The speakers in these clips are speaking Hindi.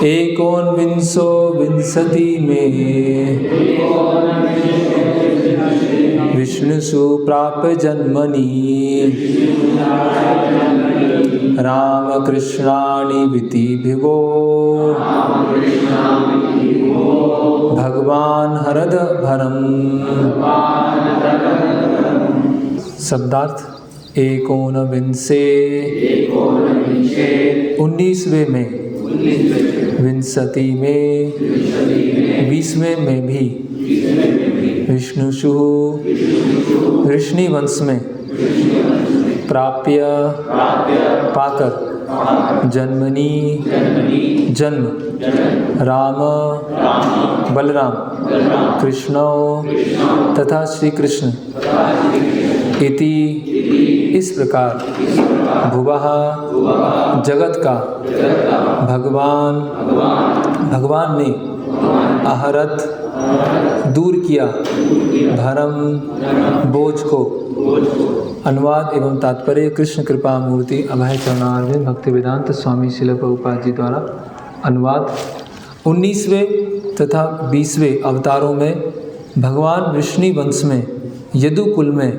एकोनविंशो विंशति में विष्णुषु प्राप्य जन्मनि रामकृष्णानि विधिभिवो भगवान हरद भरम। शब्दार्थ एकोनविंशे 19वें में, विंशति में 20वें में भी, विष्णुषु ऋषि वंश में, प्राप्य पाकर, जन्मनि जन्म, राम बलराम, कृष्ण तथा श्री कृष्ण, इति इस प्रकार, भुवः जगत का, भगवान ने अहरत दूर किया, भरम बोझ को। अनुवाद एवं तात्पर्य कृष्ण कृपा मूर्ति अभय चरणारविंद भक्तिवेदांत स्वामी श्रील प्रभुपाद जी द्वारा अनुवाद। 19वें तथा 20वें अवतारों में भगवान वृष्णि वंश में यदुकुल में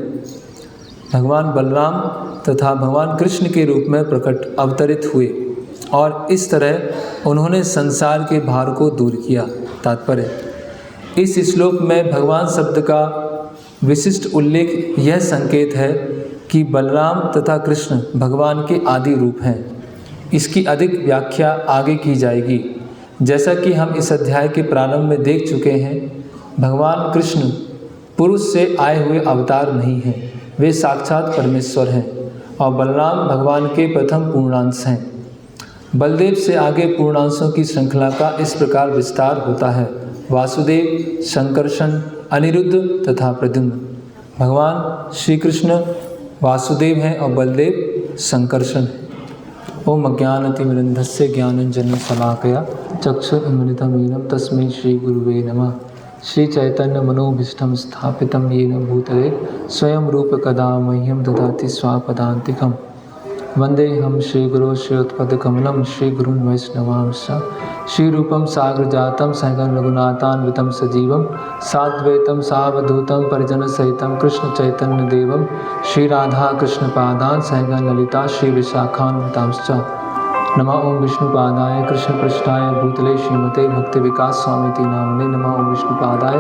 भगवान बलराम तथा भगवान कृष्ण के रूप में प्रकट अवतरित हुए और इस तरह उन्होंने संसार के भार को दूर किया। तात्पर्य, इस श्लोक में भगवान शब्द का विशिष्ट उल्लेख यह संकेत है कि बलराम तथा कृष्ण भगवान के आदि रूप हैं। इसकी अधिक व्याख्या आगे की जाएगी। जैसा कि हम इस अध्याय के प्रारंभ में देख चुके हैं, भगवान कृष्ण पुरुष से आए हुए अवतार नहीं हैं, वे साक्षात परमेश्वर हैं और बलराम भगवान के प्रथम पूर्णांश हैं। बलदेव से आगे पूर्णांशों की श्रृंखला का इस प्रकार विस्तार होता है: वासुदेव, संकर्षण, अनिरुद्ध तथा प्रद्युम्न। भगवान श्री कृष्ण वासुदेव हैं और बलदेव संकर्षण हैं। ओम अज्ञानतिमिरन्धस्य ज्ञानाञ्जनशलाकया चक्षुरुन्मिलितं तस्मै श्री गुरुवे नमः। श्री चैतन्य मनोभीष्टं स्थापितं येन भूतले स्वयं रूप कदा मह्यं ददाति स्वापदान्तिकम्। वन्देऽहं श्रीगुरो श्रीयुतपदकमलं श्रीगुरून् वैष्णवांश्च। श्रीरूपं साग्रजातं सहगण रघुनाथान्वितं सजीवं साद्वैतं सावधूतं परिजनसहितं कृष्णचैतन्यदेवं श्रीराधाकृष्णपादान् सहगण ललिता श्रीविशाखान्वितांश्च। नमः ओं विष्णुपादाय कृष्णपृष्ठाय भूतले श्रीमते भक्तिविकास स्वामिति नाम्ने। नमः ओं विष्णुपादाय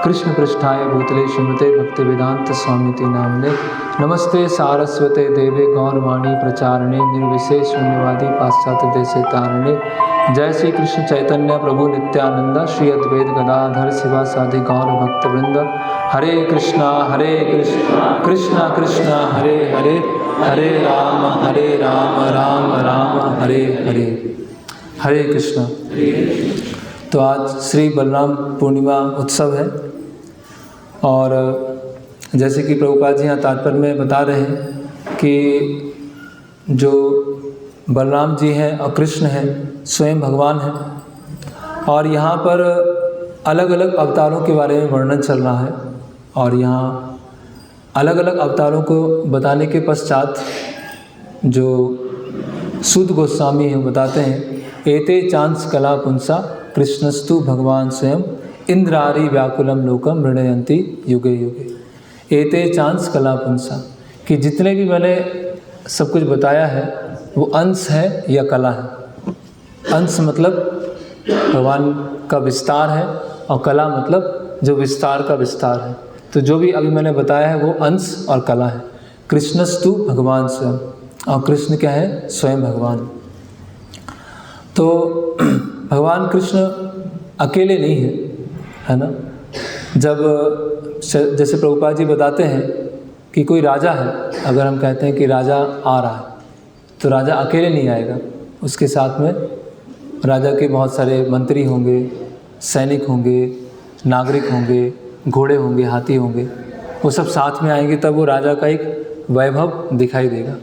कृष्णपृष्ठाय भूतले श्रीमते भक्तिवेदांत स्वामिति नाम्ने। नमस्ते सारस्वते देवे गौरवाणी प्रचारणे निर्विशेष शून्यवादी पाश्चात्य देशे तारणे। जय श्री कृष्ण चैतन्य प्रभु नित्यानंद श्री अद्वैत गदाधर शिवासादि गौर भक्तवृंद। हरे कृष्णा कृष्णा कृष्णा हरे हरे, हरे राम राम राम हरे हरे। हरे कृष्णा। तो आज श्री बलराम पूर्णिमा उत्सव है और जैसे कि प्रभुपाद जी यहाँ तात्पर्य में बता रहे हैं कि जो बलराम जी हैं और कृष्ण हैं स्वयं भगवान हैं और यहाँ पर अलग अलग अवतारों के बारे में वर्णन चल रहा है। और यहाँ अलग अलग अवतारों को बताने के पश्चात जो सूत गोस्वामी हैं बताते हैं, एते चांस कला पुंसा कृष्णस्तु भगवान स्वयं इंद्रारी व्याकुलम लोकम मृणयंती युगे युगे। एते चांस कला पुंसा, कि जितने भी मैंने सब कुछ बताया है वो अंश है या कला है। अंश मतलब भगवान का विस्तार है और कला मतलब जो विस्तार का विस्तार है। तो जो भी अभी मैंने बताया है वो अंश और कला है। कृष्णस्तु भगवान स्वयं, और कृष्ण क्या है? स्वयं भगवान। तो भगवान कृष्ण अकेले नहीं है ना। जब जैसे प्रभुपाद जी बताते हैं कि कोई राजा है, अगर हम कहते हैं कि राजा आ रहा है तो राजा अकेले नहीं आएगा, उसके साथ में राजा के बहुत सारे मंत्री होंगे, सैनिक होंगे, नागरिक होंगे, घोड़े होंगे, हाथी होंगे, वो सब साथ में आएंगे, तब वो राजा का एक वैभव दिखाई देगा।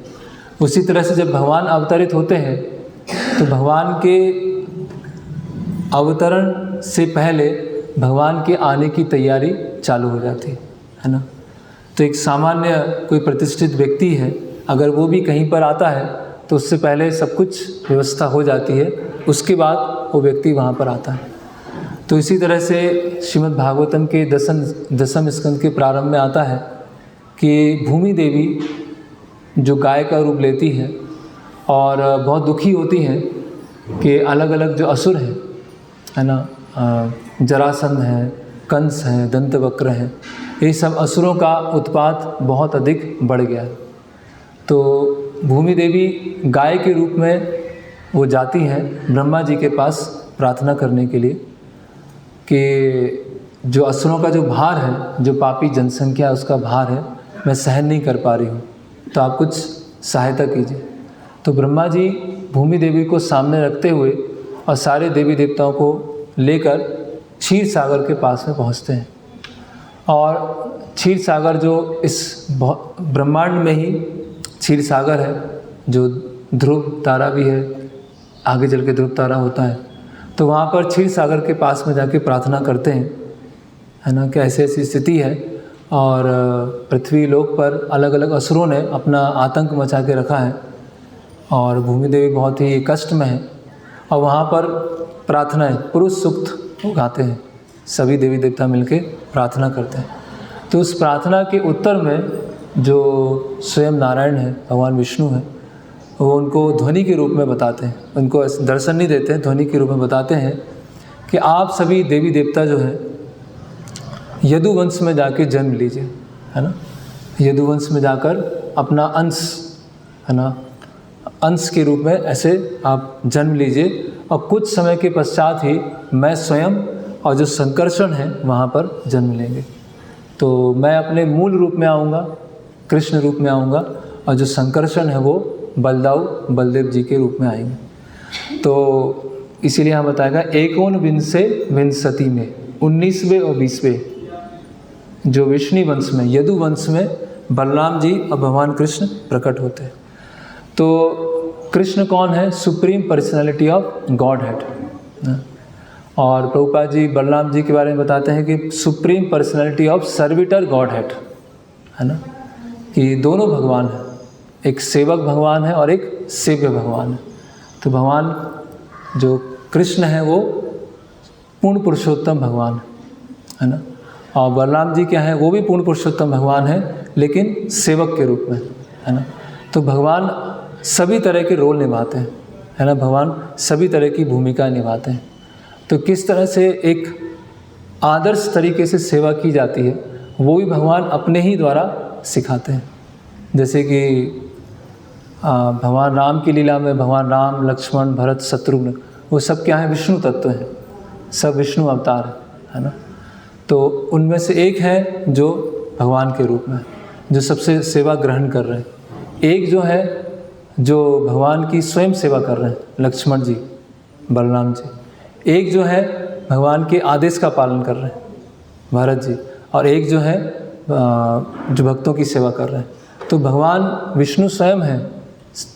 उसी तरह से जब भगवान अवतरित होते हैं तो भगवान के अवतरण से पहले भगवान के आने की तैयारी चालू हो जाती है ना। तो एक सामान्य कोई प्रतिष्ठित व्यक्ति है, अगर वो भी कहीं पर आता है तो उससे पहले सब कुछ व्यवस्था हो जाती है, उसके बाद वो व्यक्ति वहाँ पर आता है। तो इसी तरह से श्रीमद् भागवतम के दसम स्कंद के प्रारंभ में आता है कि भूमि देवी जो गाय का रूप लेती है और बहुत दुखी होती हैं कि अलग अलग जो असुर हैं, है ना, जरासंध है, कंस है, दंतवक्र है, ये सब असुरों का उत्पात बहुत अधिक बढ़ गया है। तो भूमि देवी गाय के रूप में वो जाती हैं ब्रह्मा जी के पास प्रार्थना करने के लिए कि जो असुरों का जो भार है, जो पापी जनसंख्या उसका भार है, मैं सहन नहीं कर पा रही हूँ, तो आप कुछ सहायता कीजिए। तो ब्रह्मा जी भूमि देवी को सामने रखते हुए और सारे देवी देवताओं को लेकर क्षीर सागर के पास में पहुँचते हैं। और क्षीर सागर जो इस ब्रह्मांड में ही क्षीर सागर है, जो ध्रुव तारा भी है, आगे चल के ध्रुव तारा होता है, तो वहाँ पर क्षीर सागर के पास में जाके प्रार्थना करते हैं, है ना, कि ऐसी ऐसी स्थिति है और पृथ्वी लोक पर अलग अलग असुरों ने अपना आतंक मचा के रखा है और भूमि देवी बहुत ही कष्ट में है। और वहाँ पर प्रार्थनाएं पुरुष सूक्त गाते हैं, सभी देवी देवता मिलके प्रार्थना करते हैं। तो उस प्रार्थना के उत्तर में जो स्वयं नारायण है, भगवान विष्णु है, वो उनको ध्वनि के रूप में बताते हैं, उनको दर्शन नहीं देते हैं, ध्वनि के रूप में बताते हैं कि आप सभी देवी देवता जो हैं यदुवंश में जाके जन्म लीजिए, है ना, यदुवंश में जाकर अपना अंश, है ना, अंश के रूप में ऐसे आप जन्म लीजिए और कुछ समय के पश्चात ही मैं स्वयं और जो संकर्षण है वहाँ पर जन्म लेंगे। तो मैं अपने मूल रूप में आऊँगा, कृष्ण रूप में आऊँगा, और जो संकर्षण है वो बलदेव जी के रूप में आएंगे। तो इसीलिए हम बताएगा एकोन विंसे विंशति में 19वें और 20वें जो विष्णु वंश में, यदु वंश में बलराम जी और भगवान कृष्ण प्रकट होते हैं। तो कृष्ण कौन है? Supreme personality of God head. और प्रभुपाद जी बलराम जी के बारे में बताते हैं कि supreme personality of servitor God head, है ना, कि दोनों भगवान हैं, एक सेवक भगवान है और एक सेव्य भगवान है। तो भगवान जो कृष्ण है वो पूर्ण पुरुषोत्तम भगवान है ना, और बलराम जी क्या है, वो भी पूर्ण पुरुषोत्तम भगवान है लेकिन सेवक के रूप में, है ना। तो भगवान सभी तरह के रोल निभाते हैं, है ना, भगवान सभी तरह की भूमिका निभाते हैं। तो किस तरह से एक आदर्श तरीके से सेवा की जाती है वो भी भगवान अपने ही द्वारा सिखाते हैं। जैसे कि भगवान राम की लीला में भगवान राम, लक्ष्मण, भरत, शत्रुघ्न, वो सब क्या है? विष्णु तत्व हैं, सब विष्णु अवतार है ना। तो उनमें से एक है जो भगवान के रूप में, जो सबसे सेवा ग्रहण कर रहे हैं। एक जो है जो भगवान की स्वयं सेवा कर रहे हैं, लक्ष्मण जी, बलराम जी। एक जो है भगवान के आदेश का पालन कर रहे हैं, भरत जी। और एक जो है जो भक्तों की सेवा कर रहे हैं। तो भगवान विष्णु स्वयं हैं,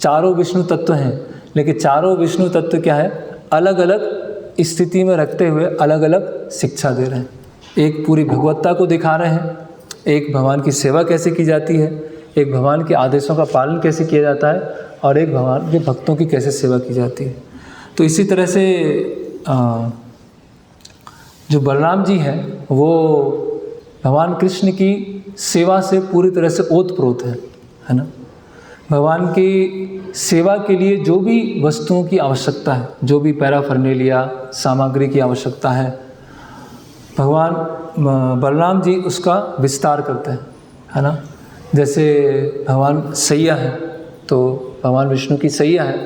चारों विष्णु तत्व हैं, लेकिन चारों विष्णु तत्व क्या है? अलग अलग स्थिति में रखते हुए अलग अलग शिक्षा दे रहे हैं। एक पूरी भगवत्ता को दिखा रहे हैं, एक भगवान की सेवा कैसे की जाती है, एक भगवान के आदेशों का पालन कैसे किया जाता है, और एक भगवान के भक्तों की कैसे सेवा की जाती है। तो इसी तरह से जो बलराम जी हैं वो भगवान कृष्ण की सेवा से पूरी तरह से ओतप्रोत है ना। भगवान की सेवा के लिए जो भी वस्तुओं की आवश्यकता है, जो भी पैराफर्नेलिया सामग्री की आवश्यकता है, भगवान बलराम जी उसका विस्तार करते हैं, है ना। जैसे भगवान सैया है तो भगवान विष्णु की सैया है,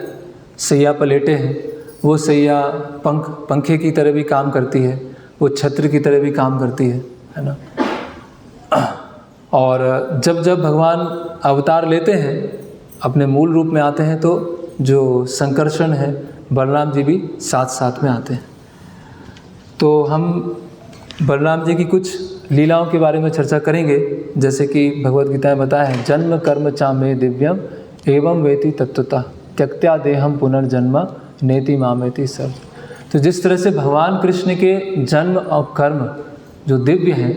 सैया पर लेटे हैं, वो सैया पंखे की तरह भी काम करती है, वो छत्र की तरह भी काम करती है ना। और जब जब भगवान अवतार लेते हैं, अपने मूल रूप में आते हैं, तो जो संकर्षण है बलराम जी भी साथ साथ में आते हैं। तो हम बलराम जी की कुछ लीलाओं के बारे में चर्चा करेंगे। जैसे कि भगवद गीता में बताया है, जन्म कर्म चा मे दिव्यम एवं वेति तत्वतः त्यक्त्या देहम पुनर्जन्म नेति मामेति सर्व। तो जिस तरह से भगवान कृष्ण के जन्म और कर्म जो दिव्य हैं,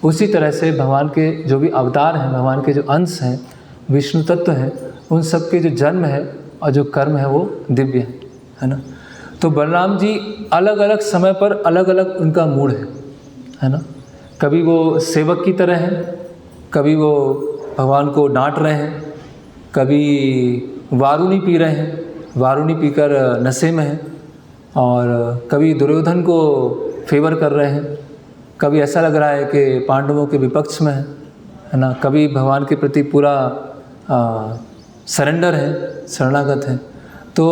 उसी तरह से भगवान के जो भी अवतार हैं, भगवान के जो अंश हैं, विष्णु तत्व हैं, उन सब के जो जन्म है और जो कर्म है वो दिव्य है ना। तो बलराम जी अलग अलग समय पर अलग अलग उनका मूड है ना। कभी वो सेवक की तरह हैं, कभी वो भगवान को डांट रहे हैं, कभी वारुणी पी रहे हैं, वारुणी पीकर नशे में हैं, और कभी दुर्योधन को फेवर कर रहे हैं, कभी ऐसा लग रहा है कि पांडवों के विपक्ष में है ना, कभी भगवान के प्रति पूरा सरेंडर है, शरणागत है। तो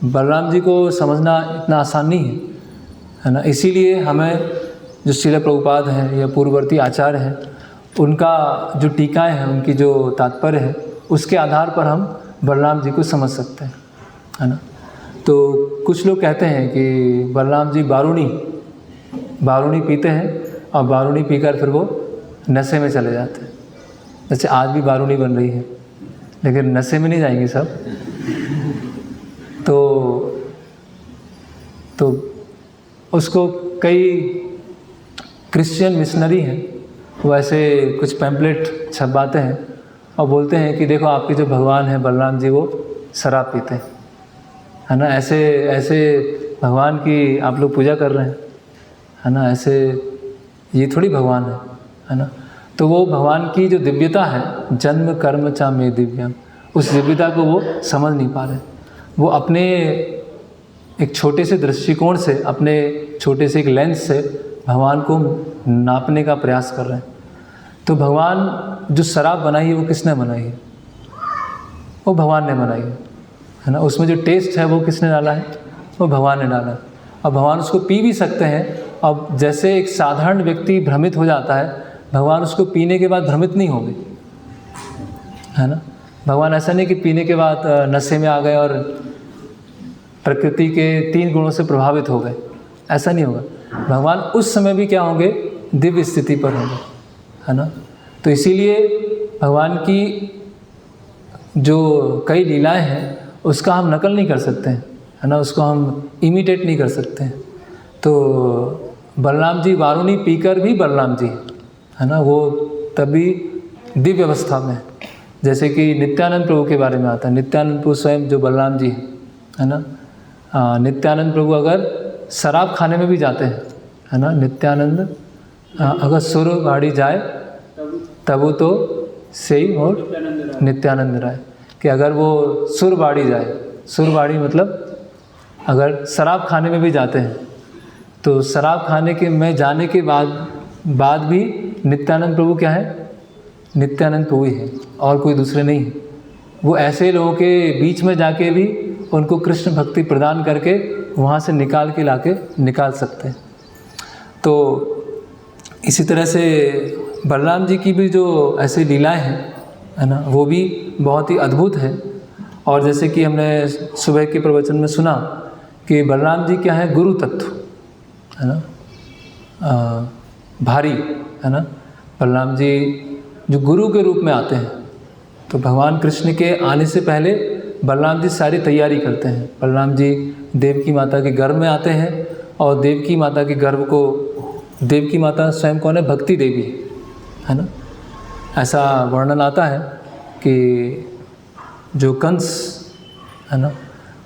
बलराम जी को समझना इतना आसान नहीं है ना। इसीलिए हमें जो श्रील प्रभुपाद हैं या पूर्ववर्ती आचार्य हैं, उनका जो टीकाएँ हैं, उनकी जो तात्पर्य है, उसके आधार पर हम बलराम जी को समझ सकते हैं, है ना। तो कुछ लोग कहते हैं कि बलराम जी बारूणी पीते हैं और बारूणी पीकर फिर वो नशे में चले जाते हैं। जैसे आज भी बारूणी बन रही है, लेकिन नशे में नहीं जाएंगे सब। तो उसको कई क्रिश्चियन मिशनरी हैं, वो ऐसे कुछ पैम्पलेट छपवाते हैं और बोलते हैं कि देखो आपके जो भगवान हैं बलराम जी, वो शराब पीते हैं, है ना। ऐसे भगवान की आप लोग पूजा कर रहे हैं, है ना। ऐसे ये थोड़ी भगवान है ना। तो वो भगवान की जो दिव्यता है, जन्म कर्म चा में दिव्यम, उस दिव्यता को वो समझ नहीं पा रहे। वो अपने एक छोटे से दृष्टिकोण से, अपने छोटे से एक लेंस से भगवान को नापने का प्रयास कर रहे हैं। तो भगवान जो शराब बनाई है, वो किसने बनाई है? वो भगवान ने बनाई है ना। उसमें जो टेस्ट है वो किसने डाला है? वो भगवान ने डाला है। और भगवान उसको पी भी सकते हैं। अब जैसे एक साधारण व्यक्ति भ्रमित हो जाता है, भगवान उसको पीने के बाद भ्रमित नहीं होंगे, है ना। भगवान ऐसा नहीं कि पीने के बाद नशे में आ गए और प्रकृति के 3 गुणों से प्रभावित हो गए, ऐसा नहीं होगा। भगवान उस समय भी क्या होंगे? दिव्य स्थिति पर होंगे, है ना। तो इसीलिए भगवान की जो कई लीलाएं हैं, उसका हम नकल नहीं कर सकते हैं, है ना। उसको हम इमिटेट नहीं कर सकते हैं। तो बलराम जी वारुणी पीकर भी बलराम जी, है ना, वो तभी दिव्य अवस्था में, जैसे कि नित्यानंद प्रभु के बारे में आता है। नित्यानंद प्रभु स्वयं जो बलराम जी हैं, है ना। नित्यानंद प्रभु अगर शराब खाने में भी जाते हैं, है ना। नित्यानंद अगर सुर गाड़ी जाए तब तो सही और नित्यानंद राय, कि अगर वो सुर बाड़ी जाए, सुर बाड़ी मतलब अगर शराब खाने में भी जाते हैं, तो शराब खाने के में जाने के बाद भी नित्यानंद प्रभु क्या है? नित्यानंद प्रभु ही है, और कोई दूसरे नहीं है। वो ऐसे लोगों के बीच में जाके भी उनको कृष्ण भक्ति प्रदान करके वहाँ से निकाल सकते हैं। तो इसी तरह से बलराम जी की भी जो ऐसी लीलाएं हैं, है ना, वो भी बहुत ही अद्भुत है। और जैसे कि हमने सुबह के प्रवचन में सुना कि बलराम जी क्या है? गुरु तत्व, है ना, भारी, है ना। बलराम जी जो गुरु के रूप में आते हैं, तो भगवान कृष्ण के आने से पहले बलराम जी सारी तैयारी करते हैं। बलराम जी देवकी माता के गर्भ में आते हैं, और देवकी माता के गर्भ को, देवकी माता स्वयं कौन है? भक्ति देवी, है ना। ऐसा वर्णन आता है कि जो कंस, है ना,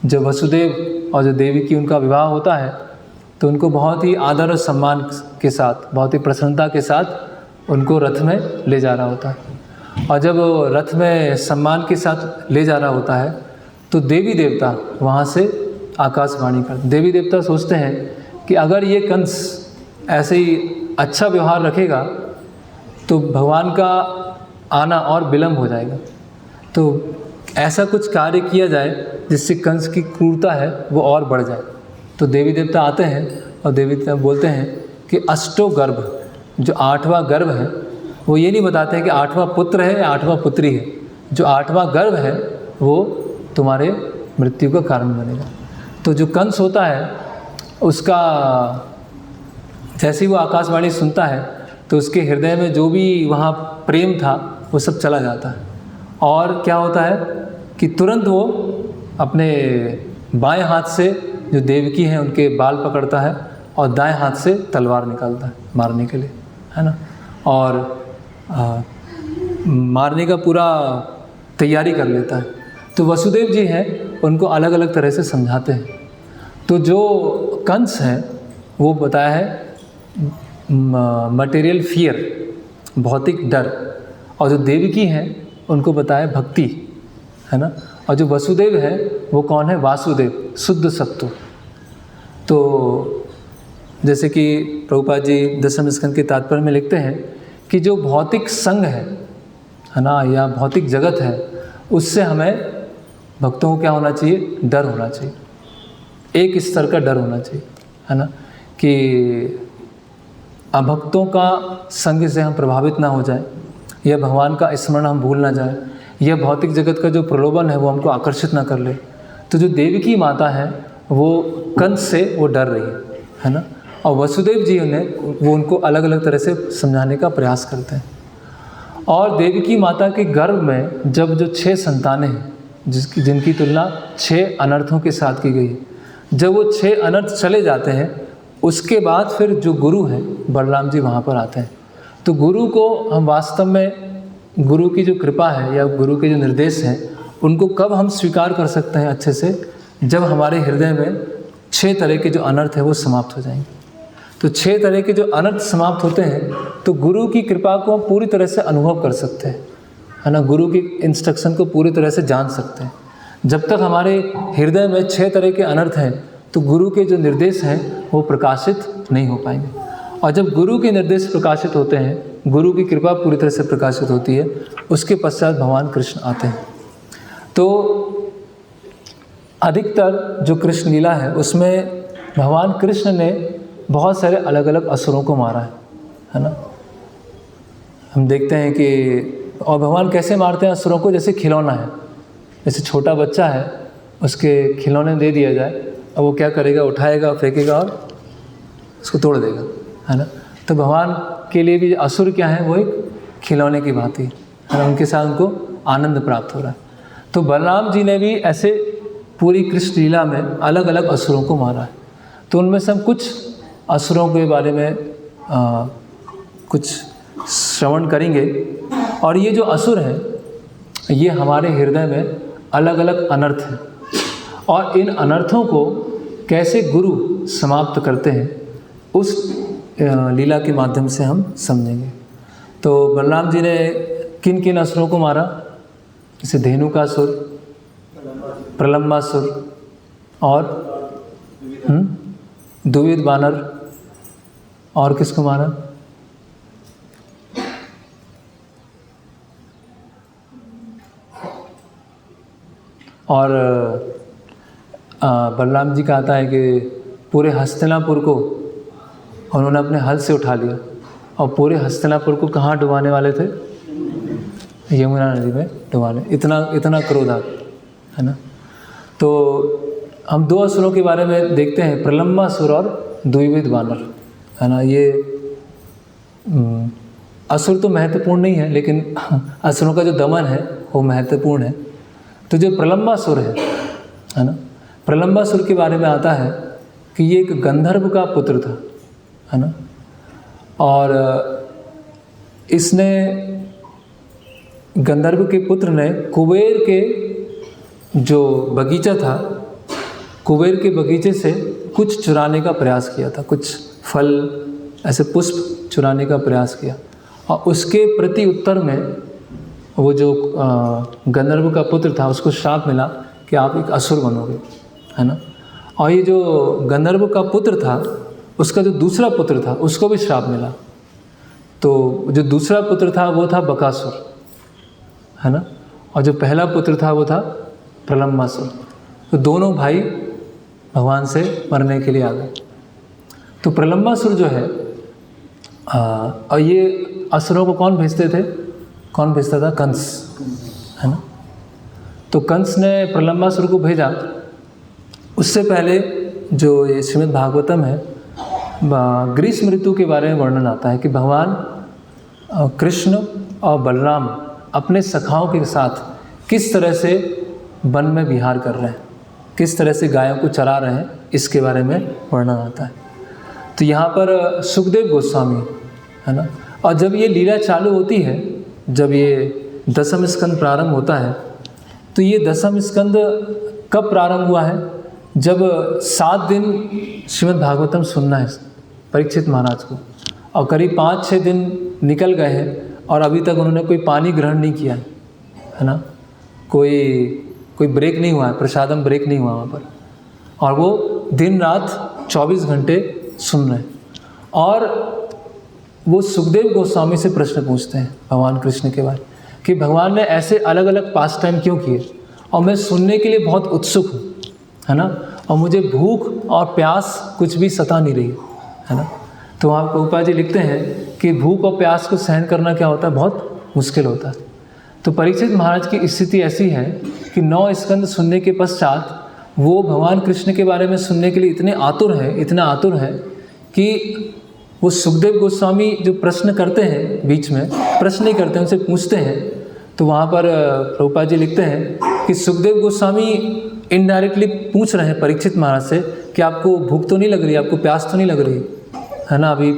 जब वसुदेव और जो देवी की उनका विवाह होता है, तो उनको बहुत ही आदर और सम्मान के साथ, बहुत ही प्रसन्नता के साथ उनको रथ में ले जा रहा होता है। और जब रथ में सम्मान के साथ ले जा रहा होता है, तो देवी देवता वहाँ से आकाशवाणी करते। देवी देवता सोचते हैं कि अगर ये कंस ऐसे ही अच्छा व्यवहार रखेगा, तो भगवान का आना और विलम्ब हो जाएगा। तो ऐसा कुछ कार्य किया जाए जिससे कंस की क्रूरता है वो और बढ़ जाए। तो देवी देवता आते हैं और देवी देवता बोलते हैं कि अष्टो गर्भ, जो 8वां गर्भ है, वो ये नहीं बताते हैं कि 8वां पुत्र है या 8वां पुत्री है। जो 8वां गर्भ है वो तुम्हारे मृत्यु का कारण बनेगा। तो जो कंस होता है, उसका जैसे ही वो आकाशवाणी सुनता है, तो उसके हृदय में जो भी वहाँ प्रेम था वो सब चला जाता है। और क्या होता है कि तुरंत वो अपने बाएं हाथ से जो देवकी हैं उनके बाल पकड़ता है और दाएं हाथ से तलवार निकालता है मारने के लिए, है ना। और मारने का पूरा तैयारी कर लेता है। तो वसुदेव जी हैं, उनको अलग अलग तरह से समझाते हैं। तो जो कंस है वो बताया है मटेरियल फियर, भौतिक डर, और जो देवकी हैं उनको बताया भक्ति, है ना। और जो वसुदेव है वो कौन है? वासुदेव, शुद्ध सत्व। तो जैसे कि प्रभुपाद जी दशम स्कंद के तात्पर्य में लिखते हैं कि जो भौतिक संग है ना, या भौतिक जगत है, उससे हमें भक्तों को क्या होना चाहिए? डर होना चाहिए, एक स्तर का डर होना चाहिए, है ना, कि अभक्तों का संग से हम प्रभावित ना हो जाए, या भगवान का स्मरण हम भूल ना जाए, या भौतिक जगत का जो प्रलोभन है वो हमको आकर्षित ना कर ले। तो जो देवकी माता है वो कंस से वो डर रही है ना, और वसुदेव जी वो उनको अलग अलग तरह से समझाने का प्रयास करते हैं। और देवकी माता के गर्भ में जब जो 6 संतानें हैं, जिनकी तुलना 6 अनर्थों के साथ की गई, जब वो 6 अनर्थ चले जाते हैं, उसके बाद फिर जो गुरु हैं बलराम जी वहाँ पर आते हैं। तो गुरु को हम वास्तव में, गुरु की जो कृपा है या गुरु के जो निर्देश हैं, उनको कब हम स्वीकार कर सकते हैं अच्छे से? जब हमारे हृदय में 6 तरह के जो अनर्थ है वो समाप्त हो जाएंगे। तो 6 तरह के जो अनर्थ समाप्त होते हैं तो गुरु की कृपा को हम पूरी तरह से अनुभव कर सकते हैं, है ना, गुरु की इंस्ट्रक्शन को पूरी तरह से जान सकते हैं। जब तक हमारे हृदय में 6 तरह के अनर्थ हैं तो गुरु के जो निर्देश हैं वो प्रकाशित नहीं हो पाएंगे। और जब गुरु के निर्देश प्रकाशित होते हैं, गुरु की कृपा पूरी तरह से प्रकाशित होती है, उसके पश्चात भगवान कृष्ण आते हैं। तो अधिकतर जो कृष्ण लीला है उसमें भगवान कृष्ण ने बहुत सारे अलग अलग असुरों को मारा है ना। हम देखते हैं कि, और भगवान कैसे मारते हैं असुरों को? जैसे खिलौना है, जैसे छोटा बच्चा है, उसके खिलौने दे दिया जाए, अब वो क्या करेगा? उठाएगा, फेंकेगा और उसको तोड़ देगा, है ना। तो भगवान के लिए भी असुर क्या है? वो एक खिलौने की भांति है ना, उनके साथ उनको आनंद प्राप्त हो रहा है। तो बलराम जी ने भी ऐसे पूरी कृष्ण लीला में अलग अलग असुरों को मारा है। तो उनमें से हम कुछ असुरों के बारे में कुछ श्रवण करेंगे। और ये जो असुर हैं ये हमारे हृदय में अलग अलग अनर्थ हैं, और इन अनर्थों को कैसे गुरु समाप्त करते हैं उस लीला के माध्यम से हम समझेंगे। तो बलराम जी ने किन किन असुरों को मारा? जैसे धेनुकासुर, प्रलंबासुर और द्विविध वानर, और किसको मारा? और बलराम जी का आता है कि पूरे हस्तिनापुर को उन्होंने अपने हल से उठा लिया, और पूरे हस्तिनापुर को कहाँ डुबाने वाले थे? यमुना नदी में डुबाने, इतना क्रोध आ, है ना। तो हम 2 असुरों के बारे में देखते हैं, प्रलंबासुर और द्विविध वानर, है ना। ये असुर तो महत्वपूर्ण नहीं है, लेकिन असुरों का जो दमन है वो महत्वपूर्ण है। तो जो प्रलंबासुर है ना, प्रलंबासुर के बारे में आता है कि ये एक गंधर्व का पुत्र था, है ना। और इसने, गंधर्व के पुत्र ने कुबेर के जो बगीचा था, कुबेर के बगीचे से कुछ चुराने का प्रयास किया था, कुछ फल, ऐसे पुष्प चुराने का प्रयास किया, और उसके प्रति उत्तर में वो जो गंधर्व का पुत्र था उसको श्राप मिला कि आप एक असुर बनोगे, है ना। और ये जो गंधर्व का पुत्र था उसका जो दूसरा पुत्र था उसको भी श्राप मिला। तो जो दूसरा पुत्र था वो था बकासुर, है ना, और जो पहला पुत्र था वो था प्रलंबासुर। तो दोनों भाई भगवान से मरने के लिए आ गए। तो प्रलंबासुर जो है, और ये असुरों को कौन भेजते थे? कौन भेजता था? कंस, है ना। तो कंस ने प्रलंबासुर को भेजा। उससे पहले जो ये श्रीमद् भागवतम है, ग्रीष्म ऋतु के बारे में वर्णन आता है कि भगवान कृष्ण और बलराम अपने सखाओं के साथ किस तरह से वन में विहार कर रहे हैं, किस तरह से गायों को चरा रहे हैं, इसके बारे में वर्णन आता है। तो यहाँ पर सुखदेव गोस्वामी, है ना, और जब ये लीला चालू होती है, जब ये दशम स्कंद प्रारंभ होता है, तो ये दशम स्कंद कब प्रारंभ हुआ है? जब 7 दिन श्रीमद् भागवतम सुनना है परीक्षित महाराज को, और करीब 5-6 दिन निकल गए हैं और अभी तक उन्होंने कोई पानी ग्रहण नहीं किया है ना, कोई ब्रेक नहीं हुआ है, प्रसादम ब्रेक नहीं हुआ वहाँ पर, और वो दिन रात 24 घंटे सुन रहे हैं। और वो सुखदेव गोस्वामी से प्रश्न पूछते हैं भगवान कृष्ण के बारे कि भगवान ने ऐसे अलग अलग पास टाइम क्यों किए, और मैं सुनने के लिए बहुत उत्सुक हूँ, है ना, और मुझे भूख और प्यास कुछ भी सता नहीं रही है ना। तो वहाँ प्रभुपाद जी लिखते हैं कि भूख और प्यास को सहन करना क्या होता है, बहुत मुश्किल होता है। तो परीक्षित महाराज की स्थिति ऐसी है कि 9 स्कंद सुनने के पश्चात वो भगवान कृष्ण के बारे में सुनने के लिए इतने इतना आतुर है कि वो सुखदेव गोस्वामी जो प्रश्न करते हैं, बीच में प्रश्न नहीं करते, उनसे पूछते हैं। तो वहाँ पर प्रभुपाद जी लिखते हैं कि सुखदेव गोस्वामी इनडायरेक्टली पूछ रहे हैं परीक्षित महाराज से कि आपको भूख तो नहीं लग रही, आपको प्यास तो नहीं लग रही है ना, अभी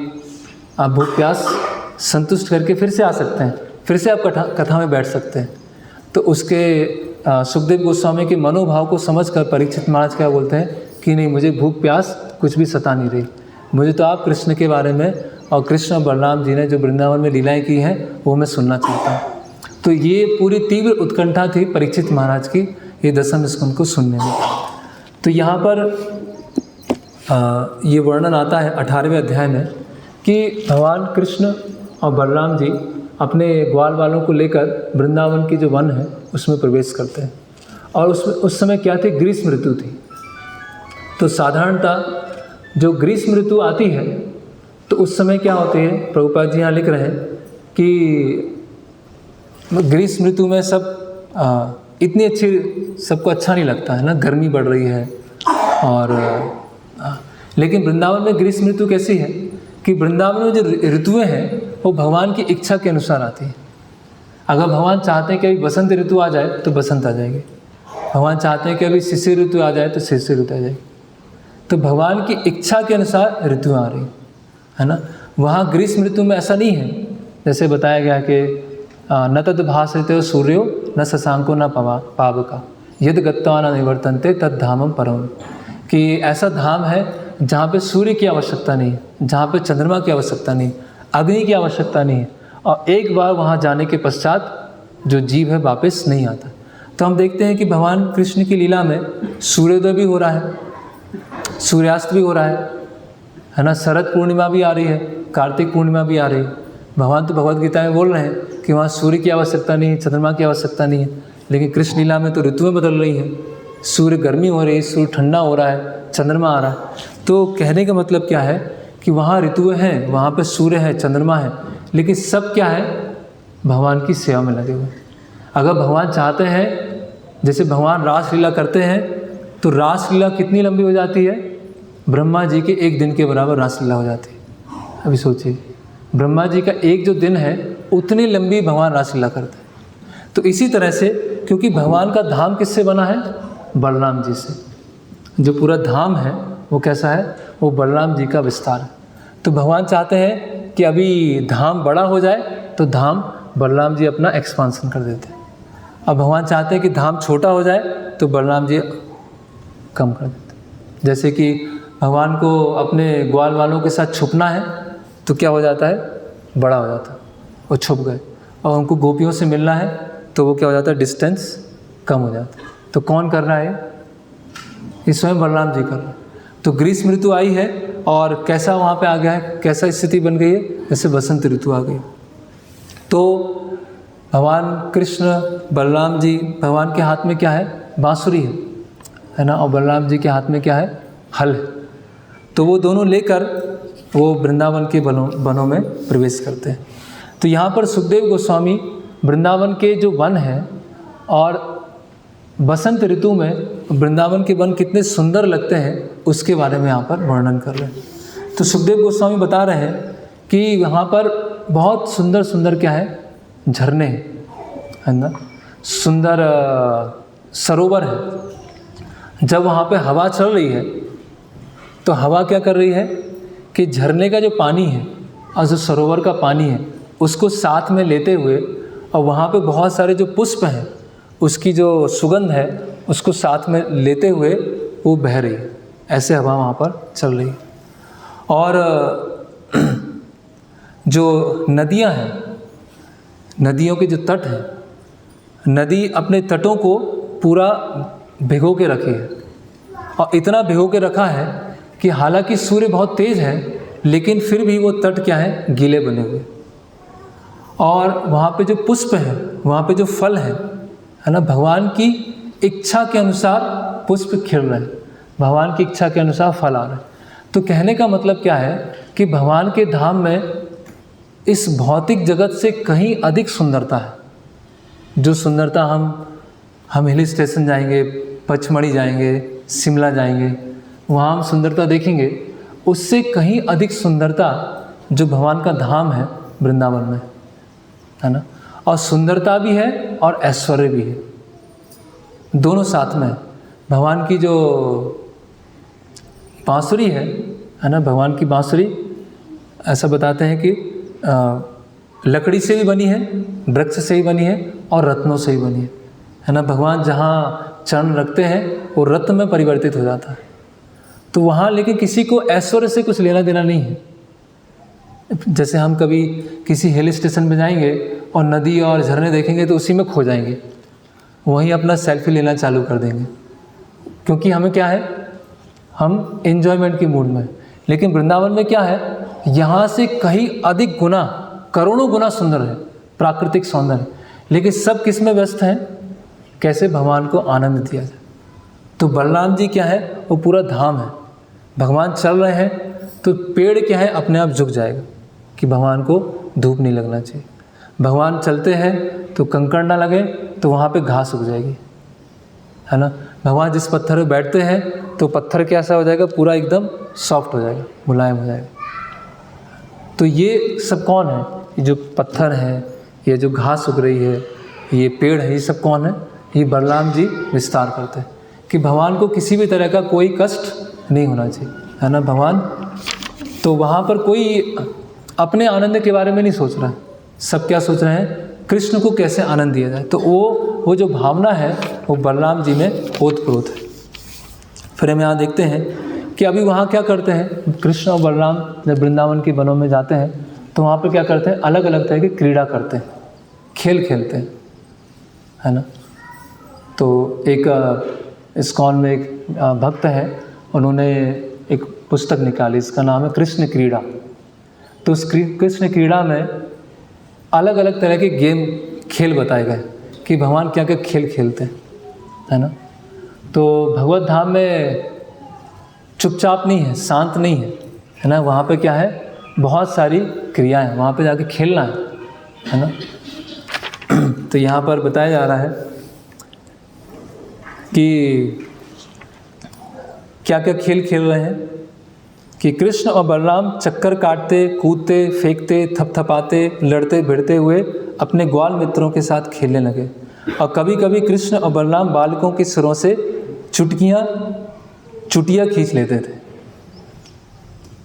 आप भूख प्यास संतुष्ट करके फिर से आ सकते हैं, फिर से आप कथा में बैठ सकते हैं। तो उसके सुखदेव गोस्वामी के मनोभाव को समझकर परीक्षित महाराज क्या बोलते हैं कि नहीं, मुझे भूख प्यास कुछ भी सता नहीं रही, मुझे तो आप कृष्ण के बारे में और कृष्ण और बलराम जी ने जो वृंदावन में लीलाएं की हैं वो मैं सुनना चाहता हूँ। तो ये पूरी तीव्र उत्कंठा थी परीक्षित महाराज की ये 10वें स्कंद को सुनने में। तो यहाँ पर ये वर्णन आता है 18वें अध्याय में कि भगवान कृष्ण और बलराम जी अपने ग्वाल वालों को लेकर वृंदावन की जो वन है उसमें प्रवेश करते हैं। और उस समय क्या थी, ग्रीष्म ऋतु थी। तो साधारणतः जो ग्रीष्म ऋतु आती है तो उस समय क्या होते हैं, प्रभुपाद जी यहाँ लिख रहे हैं कि ग्रीष्म ऋतु में सब इतनी अच्छी सबको अच्छा नहीं लगता है ना, गर्मी बढ़ रही है। और लेकिन वृंदावन में ग्रीष्म ऋतु कैसी है कि वृंदावन में जो ऋतुएं हैं वो भगवान की इच्छा के अनुसार आती है। अगर भगवान चाहते हैं कि अभी बसंत ऋतु आ जाए तो बसंत आ जाएगी, भगवान चाहते हैं कि अभी शिशिर ऋतु आ जाए तो शिशिर ऋतु आ जाएगी। तो भगवान की इच्छा के अनुसार ऋतुएं आ रही है ना। वहाँ ग्रीष्म ऋतु में ऐसा नहीं है, जैसे बताया गया कि न तद भासते सूर्यो न शशांको न पावका यद गत्वा न निवर्तन्ते तद धामम परम, कि ऐसा धाम है जहाँ पे सूर्य की आवश्यकता नहीं है, जहाँ पे चंद्रमा की आवश्यकता नहीं, अग्नि की आवश्यकता नहीं है, और एक बार वहाँ जाने के पश्चात जो जीव है वापस नहीं आता। तो हम देखते हैं कि भगवान कृष्ण की लीला में सूर्योदय भी हो रहा है, सूर्यास्त भी हो रहा है ना, शरद पूर्णिमा भी आ रही है, कार्तिक पूर्णिमा भी आ रही है। भगवान तो भगवद गीता में बोल रहे हैं कि वहाँ सूर्य की आवश्यकता नहीं है, चंद्रमा की आवश्यकता नहीं है, लेकिन कृष्ण लीला में तो ऋतुएं बदल रही हैं, सूर्य गर्मी हो रही है, सूर्य ठंडा हो रहा है, चंद्रमा आ रहा है। तो कहने का मतलब क्या है कि वहाँ ऋतुएं हैं, वहाँ पे सूर्य है, चंद्रमा है, लेकिन सब क्या है, भगवान की सेवा में लगे हुए। अगर भगवान चाहते हैं, जैसे भगवान रासलीला करते हैं, तो रासलीला कितनी लंबी हो जाती है, ब्रह्मा जी के एक दिन के बराबर रासलीला हो जाती है। अभी सोचिए, ब्रह्मा जी का एक जो दिन है उतनी लंबी भगवान रासलीला करते हैं। तो इसी तरह से क्योंकि भगवान का धाम किससे बना है, बलराम जी से, जो पूरा धाम है वो कैसा है, वो बलराम जी का विस्तार है। तो भगवान चाहते हैं कि अभी धाम बड़ा हो जाए तो धाम बलराम जी अपना एक्सपांसन कर देते हैं, अब भगवान चाहते हैं कि धाम छोटा हो जाए तो बलराम जी कम कर देते हैं। जैसे कि भगवान को अपने ग्वाल वालों के साथ छुपना है तो क्या हो जाता है, बड़ा हो जाता है, वो छुप गए। और उनको गोपियों से मिलना है तो वो क्या हो जाता है, डिस्टेंस कम हो जाता है। तो कौन कर रहा है, ये स्वयं बलराम जी कर रहे हैं। तो ग्रीष्म ऋतु आई है और कैसा वहाँ पे आ गया है, कैसा स्थिति बन गई है, जैसे बसंत ऋतु आ गई। तो भगवान कृष्ण बलराम जी, भगवान के हाथ में क्या है, बांसुरी है ना, और बलराम जी के हाथ में क्या है, हल है। तो वो दोनों लेकर वो वृंदावन के वनों में प्रवेश करते हैं। तो यहाँ पर सुखदेव गोस्वामी वृंदावन के जो वन हैं और बसंत ऋतु में वृंदावन के वन कितने सुंदर लगते हैं उसके बारे में यहाँ पर वर्णन कर रहे हैं। तो सुखदेव गोस्वामी बता रहे हैं कि यहाँ पर बहुत सुंदर सुंदर क्या है, झरने है ना, सुंदर सरोवर है। जब वहाँ पे हवा चल रही है तो हवा क्या कर रही है कि झरने का जो पानी है और जो सरोवर का पानी है उसको साथ में लेते हुए, और वहाँ पे बहुत सारे जो पुष्प हैं उसकी जो सुगंध है उसको साथ में लेते हुए वो बह रही है, ऐसे हवा वहाँ पर चल रही है। और जो नदियाँ हैं, नदियों के जो तट हैं, नदी अपने तटों को पूरा भिगो के रखी है, और इतना भिगो के रखा है कि हालांकि सूर्य बहुत तेज़ है लेकिन फिर भी वो तट क्या है, गीले बने हुए। और वहाँ पे जो पुष्प हैं, वहाँ पे जो फल हैं, है ना, भगवान की इच्छा के अनुसार पुष्प खिल रहे हैं, भगवान की इच्छा के अनुसार फल आ रहे हैं। तो कहने का मतलब क्या है कि भगवान के धाम में इस भौतिक जगत से कहीं अधिक सुंदरता है। जो सुंदरता हम हिल स्टेशन जाएंगे, पचमढ़ी जाएंगे, शिमला जाएंगे, वहाँ हम सुंदरता देखेंगे, उससे कहीं अधिक सुंदरता जो भगवान का धाम है वृंदावन में, है ना। और सुंदरता भी है और ऐश्वर्य भी है, दोनों साथ में। भगवान की जो बांसुरी है ना, भगवान की बांसुरी ऐसा बताते हैं कि लकड़ी से भी बनी है, वृक्ष से भी बनी है और रत्नों से भी बनी है ना। भगवान जहाँ चरण रखते हैं वो रत्न में परिवर्तित हो जाता है। तो वहाँ लेकिन किसी को ऐश्वर्य से कुछ लेना देना नहीं है। जैसे हम कभी किसी हिल स्टेशन में जाएंगे और नदी और झरने देखेंगे तो उसी में खो जाएंगे, वहीं अपना सेल्फी लेना चालू कर देंगे, क्योंकि हमें क्या है, हम एंजॉयमेंट की मूड में। लेकिन वृंदावन में क्या है, यहाँ से कहीं अधिक गुना, करोड़ों गुना सुंदर है प्राकृतिक सौंदर्य। लेकिन सब किस में व्यस्त हैं, कैसे भगवान को आनंद दिया जाए। तो बलराम जी क्या है, वो पूरा धाम है। भगवान चल रहे हैं तो पेड़ क्या है, अपने आप झुक जाएगा कि भगवान को धूप नहीं लगना चाहिए। भगवान चलते हैं तो कंकड़ ना लगे तो वहाँ पे घास उग जाएगी, है ना। भगवान जिस पत्थर पे बैठते हैं तो पत्थर कैसा हो जाएगा, पूरा एकदम सॉफ्ट हो जाएगा, मुलायम हो जाएगा। तो ये सब कौन है, ये जो पत्थर है, ये जो घास उग रही है, ये पेड़ है, ये सब कौन है, ये बलराम जी विस्तार करते हैं कि भगवान को किसी भी तरह का कोई कष्ट नहीं होना चाहिए, है ना। भगवान तो वहाँ पर कोई अपने आनंद के बारे में नहीं सोच रहा है, सब क्या सोच रहे हैं, कृष्ण को कैसे आनंद दिया जाए। तो वो जो भावना है वो बलराम जी में ओतप्रोत है। फिर हम यहाँ देखते हैं कि अभी वहाँ क्या करते हैं, कृष्ण और बलराम जब वृंदावन के वनों में जाते हैं तो वहाँ पर क्या करते हैं, अलग अलग तरह की क्रीड़ा करते हैं, खेल खेलते हैं, है ना। तो एक इस्कॉन में एक भक्त है, उन्होंने एक पुस्तक निकाली, इसका नाम है कृष्ण क्रीड़ा। तो उस कृष्ण क्रीड़ा में अलग अलग तरह के गेम, खेल बताए गए कि भगवान क्या क्या खेल खेलते हैं, है ना। तो भगवत धाम में चुपचाप नहीं है, शांत नहीं है ना। वहाँ पे क्या है, बहुत सारी क्रियाएं हैं, वहाँ पे जाके खेलना है ना। तो यहाँ पर बताया जा रहा है कि क्या क्या खेल खेल रहे हैं कि कृष्ण और बलराम चक्कर काटते, कूदते, फेंकते, थपथपाते, लड़ते भिड़ते हुए अपने ग्वाल मित्रों के साथ खेलने लगे। और कभी कभी कृष्ण और बलराम बालकों के सिरों से चुटिया खींच लेते थे।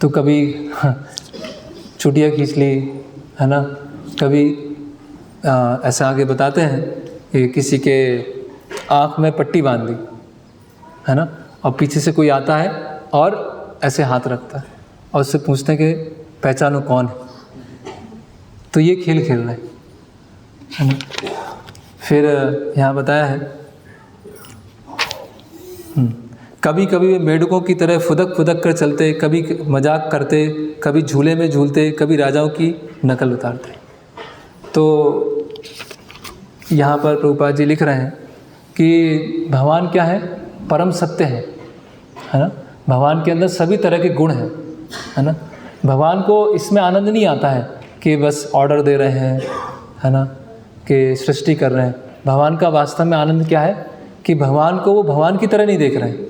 तो कभी चुटिया खींच ली, है ना। कभी ऐसा आगे बताते हैं कि किसी के आँख में पट्टी बांध दी, है ना, और पीछे से कोई आता है और ऐसे हाथ रखता है और उससे पूछते हैं कि पहचानो कौन है। तो ये खेल खेल रहे हैं, है ना। फिर यहाँ बताया है कभी कभी वे मेढकों की तरह फुदक फुदक कर चलते, कभी मजाक करते, कभी झूले में झूलते, कभी राजाओं की नकल उतारते। तो यहाँ पर प्रभुपाद जी लिख रहे हैं कि भगवान क्या है, परम सत्य है ना। भगवान के अंदर सभी तरह के गुण हैं, है ना। भगवान को इसमें आनंद नहीं आता है कि बस ऑर्डर दे रहे हैं, है ना, कि सृष्टि कर रहे हैं। भगवान का वास्तव में आनंद क्या है कि भगवान को वो भगवान की तरह नहीं देख रहे हैं।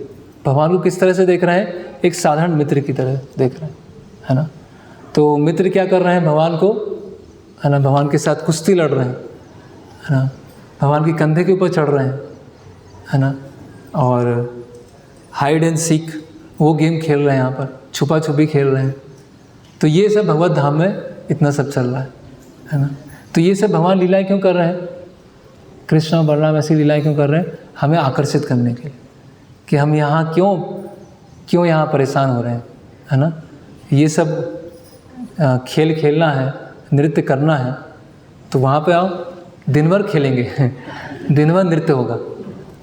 भगवान को किस तरह से देख रहे हैं, एक साधारण मित्र की तरह देख रहे हैं, है ना। तो मित्र क्या कर रहे हैं भगवान को, है ना, भगवान के साथ कुश्ती लड़ रहे हैं, है ना, भगवान के कंधे के ऊपर चढ़ रहे हैं, है ना, और हाइड एंड सीक वो गेम खेल रहे हैं, यहाँ पर छुपा छुपी खेल रहे हैं। तो ये सब भगवत धाम में इतना सब चल रहा है ना। तो ये सब भगवान लीलाएं क्यों कर रहे हैं, कृष्ण और बलराम ऐसी लीलाएं क्यों कर रहे हैं, हमें आकर्षित करने के लिए, कि हम यहाँ क्यों यहाँ परेशान हो रहे हैं, है ना। ये सब खेल खेलना है, नृत्य करना है, तो वहाँ पे आओ, दिन भर खेलेंगे दिन भर नृत्य होगा,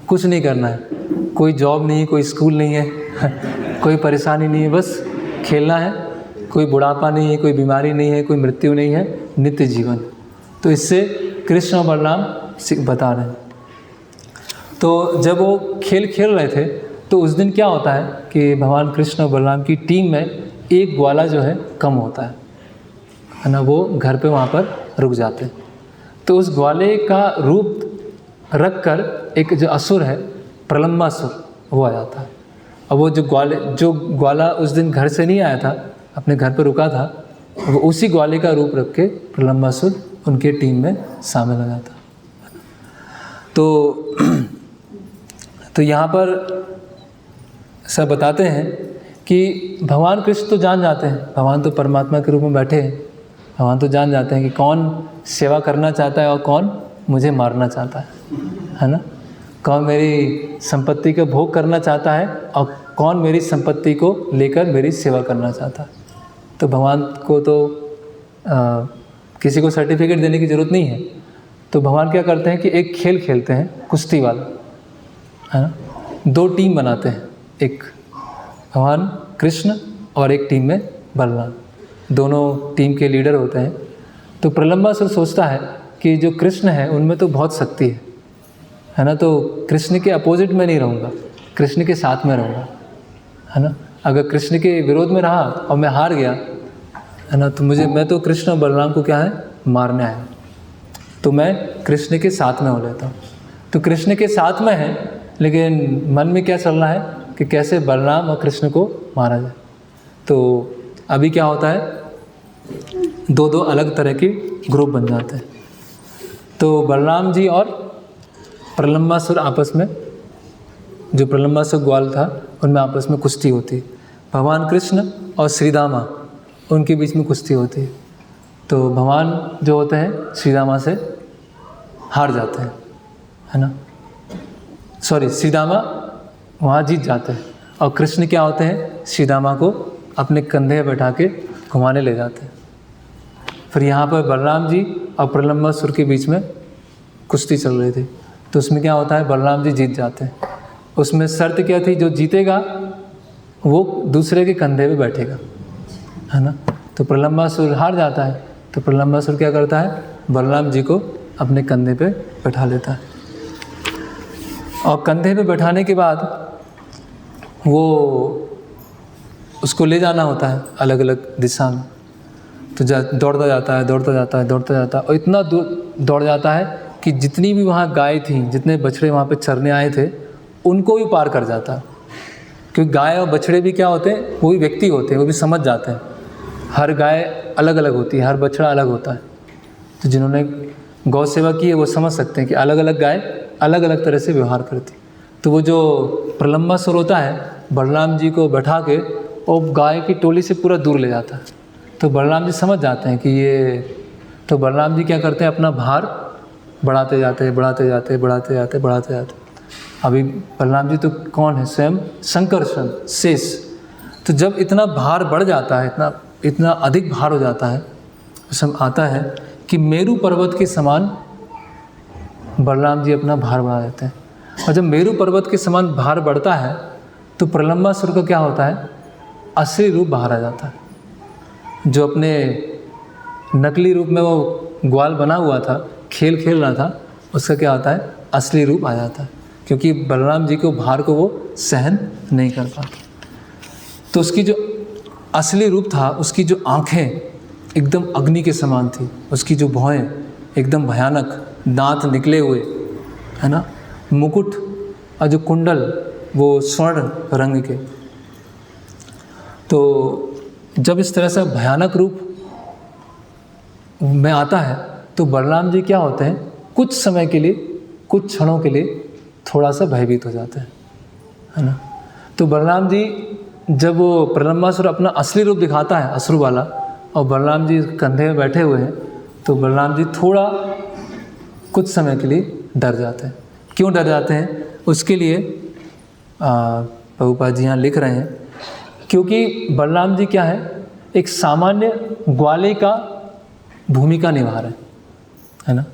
कुछ नहीं करना है, कोई जॉब नहीं है, कोई स्कूल नहीं है कोई परेशानी नहीं है, बस खेलना है, कोई बुढ़ापा नहीं है, कोई बीमारी नहीं है, कोई मृत्यु नहीं है, नित्य जीवन। तो इससे कृष्ण और बलराम बता रहे हैं। तो जब वो खेल खेल रहे थे तो उस दिन क्या होता है कि भगवान कृष्ण और बलराम की टीम में एक ग्वाला जो है कम होता है ना, वो घर पे वहाँ पर रुक जाते हैं। तो उस ग्वाले का रूप रख कर एक जो असुर है, प्रलंबासुर, वो आ जाता है। और वो जो ग्वाला उस दिन घर से नहीं आया था, अपने घर पर रुका था, वो उसी ग्वाले का रूप रख के प्रलंबासुर उनके टीम में शामिल हो जाता। तो यहाँ पर सब बताते हैं कि भगवान कृष्ण तो जान जाते हैं, भगवान तो परमात्मा के रूप में बैठे हैं, भगवान तो जान जाते हैं कि कौन सेवा करना चाहता है और कौन मुझे मारना चाहता है ना। कौन मेरी संपत्ति का भोग करना चाहता है और कौन मेरी संपत्ति को लेकर मेरी सेवा करना चाहता है। तो भगवान को तो किसी को सर्टिफिकेट देने की ज़रूरत नहीं है। तो भगवान क्या करते हैं कि एक खेल खेलते हैं, कुश्ती वाला, है ना। 2 टीम बनाते हैं, एक भगवान कृष्ण और एक टीम में बलराम, दोनों टीम के लीडर होते हैं। तो प्रलंबासुर सोचता है कि जो कृष्ण है उनमें तो बहुत शक्ति है ना, तो कृष्ण के अपोजिट में नहीं रहूँगा, कृष्ण के साथ में रहूँगा, है ना। अगर कृष्ण के विरोध में रहा और मैं हार गया, है ना, तो मैं तो कृष्ण और बलराम को क्या है, मारना है। तो मैं कृष्ण के साथ में हो लेता हूँ। तो कृष्ण के साथ में है, लेकिन मन में क्या चल रहा है कि कैसे बलराम और कृष्ण को मारा जाए। तो अभी क्या होता है, 2 अलग तरह के ग्रुप बन जाते हैं। तो बलराम जी और प्रलंबासुर आपस में, जो प्रलंबासुर ग्वाल था, उनमें आपस में कुश्ती होती है। भगवान कृष्ण और श्रीदामा, उनके बीच में कुश्ती होती है। तो भगवान जो होते हैं श्रीदामा से हार जाते हैं, है ना, सॉरी, श्रीदामा वहाँ जीत जाते हैं और कृष्ण क्या होते हैं, श्रीदामा को अपने कंधे पर बैठा के घुमाने ले जाते हैं। फिर यहाँ पर बलराम जी और प्रलंबासुर के बीच में कुश्ती चल रही थी। तो उसमें क्या होता है, बलराम जी जीत जाते हैं। उसमें शर्त क्या थी, जो जीतेगा वो दूसरे के कंधे पे बैठेगा, है ना। तो प्रलंबासुर हार जाता है। तो प्रलंबासुर क्या करता है, बलराम जी को अपने कंधे पे बैठा लेता है। और कंधे पे बैठाने के बाद वो उसको ले जाना होता है अलग अलग दिशा में। तो दौड़ता जाता है और इतना दौड़ जाता है कि जितनी भी वहाँ गाय थी, जितने बछड़े वहाँ पे चरने आए थे, उनको भी पार कर जाता है। क्योंकि गाय और बछड़े भी क्या होते हैं, वो भी व्यक्ति होते हैं, वो भी समझ जाते हैं। हर गाय अलग अलग होती है, हर बछड़ा अलग होता है। तो जिन्होंने गौ सेवा की है वो समझ सकते हैं कि अलग अलग गाय अलग अलग तरह से व्यवहार करती। तो वो जो प्रलंबासुर होता है, बलराम जी को बैठा के और गाय की टोली से पूरा दूर ले जाता है। तो बलराम जी समझ जाते हैं कि ये, तो बलराम जी क्या करते हैं, अपना भार बढ़ाते जाते। अभी बलराम जी तो कौन है, स्वयं संकर्षण, शेष। तो जब इतना भार बढ़ जाता है, इतना अधिक भार हो जाता है, उसमें आता है कि मेरू पर्वत के समान बलराम जी अपना भार बढ़ा देते हैं। और जब मेरू पर्वत के समान भार बढ़ता है तो प्रलंबासुर का क्या होता है, असली रूप बाहर आ जाता है। जो अपने नकली रूप में वो ग्वाल बना हुआ था, खेल खेल रहा था, उसका क्या होता है, असली रूप आ जाता है। क्योंकि बलराम जी को भार को वो सहन नहीं कर पाता। तो उसकी जो असली रूप था, उसकी जो आँखें एकदम अग्नि के समान थी, उसकी जो भौहें एकदम भयानक, दांत निकले हुए, है ना, मुकुट और जो कुंडल वो स्वर्ण रंग के। तो जब इस तरह से भयानक रूप में आता है तो बलराम जी क्या होते हैं, कुछ समय के लिए, कुछ क्षणों के लिए थोड़ा सा भयभीत हो जाते हैं, है ना। तो बलराम जी जब वो प्रलंबासुर अपना असली रूप दिखाता है, असुर वाला, और बलराम जी कंधे में बैठे हुए हैं, तो बलराम जी थोड़ा कुछ समय के लिए डर जाते हैं। क्यों डर जाते हैं, उसके लिए प्रभुपाद जी यहाँ लिख रहे हैं, क्योंकि बलराम जी क्या है, एक सामान्य ग्वाले का भूमिका निभा रहे हैं, है ना।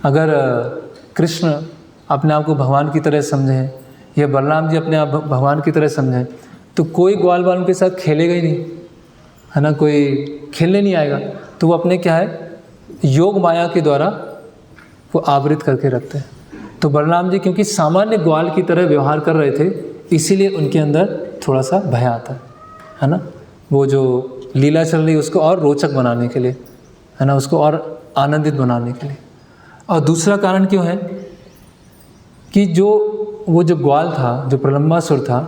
अगर कृष्ण अपने आप को भगवान की तरह समझें या बलराम जी अपने आप भगवान की तरह समझें, तो कोई ग्वाल वालों के साथ खेलेगा ही नहीं, है ना, कोई खेलने नहीं आएगा। तो वो अपने क्या है, योग माया के द्वारा वो आवृत करके रखते हैं। तो बलराम जी क्योंकि सामान्य ग्वाल की तरह व्यवहार कर रहे थे, इसीलिए उनके अंदर थोड़ा सा भय आता है ना। वो जो लीला चल रही है उसको और रोचक बनाने के लिए, है ना, उसको और आनंदित बनाने के लिए। और दूसरा कारण क्यों है कि वो जो ग्वाल था, जो प्रलंबासुर था,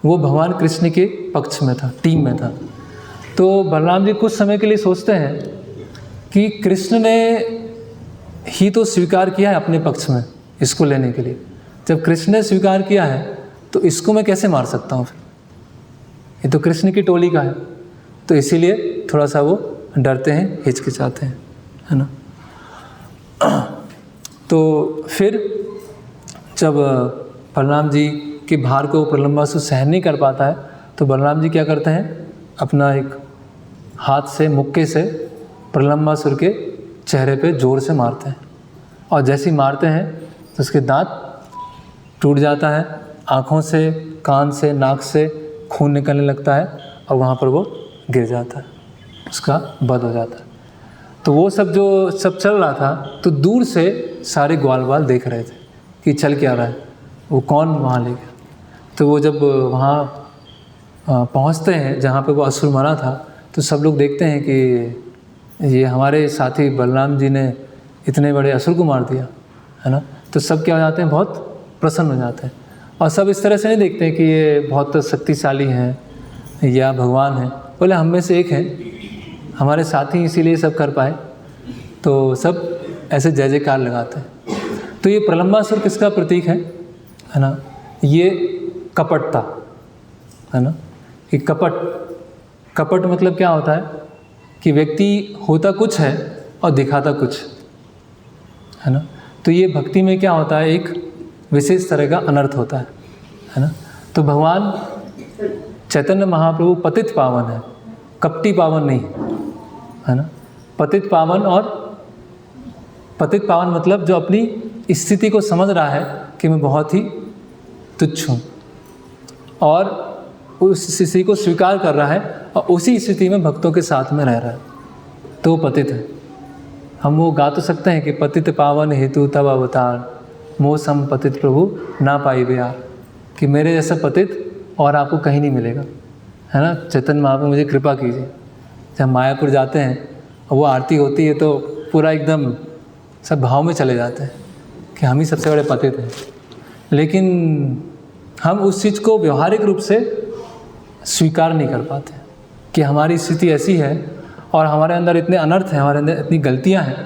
वो भगवान कृष्ण के पक्ष में था, टीम में था। तो बलराम जी कुछ समय के लिए सोचते हैं कि कृष्ण ने ही तो स्वीकार किया है अपने पक्ष में इसको लेने के लिए। जब कृष्ण ने स्वीकार किया है तो इसको मैं कैसे मार सकता हूँ, फिर ये तो कृष्ण की टोली का है। तो इसीलिए थोड़ा सा वो डरते हैं, हिचकिचाते हैं, है ना। तो फिर जब बलराम जी के भार को प्रलंबासुर सहन नहीं कर पाता है, तो बलराम जी क्या करते हैं, अपना एक हाथ से, मुक्के से प्रलंबासुर के चेहरे पे जोर से मारते हैं। और जैसे ही मारते हैं तो उसके दांत टूट जाता है, आँखों से, कान से, नाक से खून निकलने लगता है और वहाँ पर वो गिर जाता है, उसका वध हो जाता है। तो वो सब जो सब चल रहा था, तो दूर से सारे ग्वाल वाल देख रहे थे कि चल क्या रहा है, वो कौन वहाँ ले गया। तो वो जब वहाँ पहुँचते हैं जहाँ पे वो असुर मरा था, तो सब लोग देखते हैं कि ये हमारे साथी बलराम जी ने इतने बड़े असुर को मार दिया, है ना। तो सब क्या हो जाते हैं, बहुत प्रसन्न हो जाते हैं। और सब इस तरह से नहीं देखते हैं कि ये बहुत शक्तिशाली हैं या भगवान हैं, बोले हम में से एक हैं, हमारे साथी इसीलिए सब कर पाए। तो सब ऐसे जय जयकार लगाते हैं। तो ये प्रलंबासुर किसका प्रतीक है ना, ये कपटता, है ना। कि कपट मतलब क्या होता है कि व्यक्ति होता कुछ है और दिखाता कुछ, है ना। तो ये भक्ति में क्या होता है, एक विशेष तरह का अनर्थ होता है ना। तो भगवान चैतन्य महाप्रभु पतित पावन है, कपटी पावन नहीं, है ना। पतित पावन, और पतित पावन मतलब जो अपनी स्थिति को समझ रहा है कि मैं बहुत ही तुच्छ हूँ और उस स्थिति को स्वीकार कर रहा है और उसी स्थिति में भक्तों के साथ में रह रहा है, तो वो पतित है। हम वो गा तो सकते हैं कि पतित पावन हेतु तब अवतार, मोह सम पतित प्रभु ना पाई यार, कि मेरे जैसा पतित और आपको कहीं नहीं मिलेगा, है ना। चैतन्य महाप्रभु मुझे कृपा कीजिए। जब मायापुर जाते हैं और वो आरती होती है तो पूरा एकदम सब भाव में चले जाते हैं कि हम ही सबसे बड़े पतित हैं। लेकिन हम उस चीज़ को व्यवहारिक रूप से स्वीकार नहीं कर पाते कि हमारी स्थिति ऐसी है और हमारे अंदर इतने अनर्थ हैं, हमारे अंदर इतनी गलतियां हैं।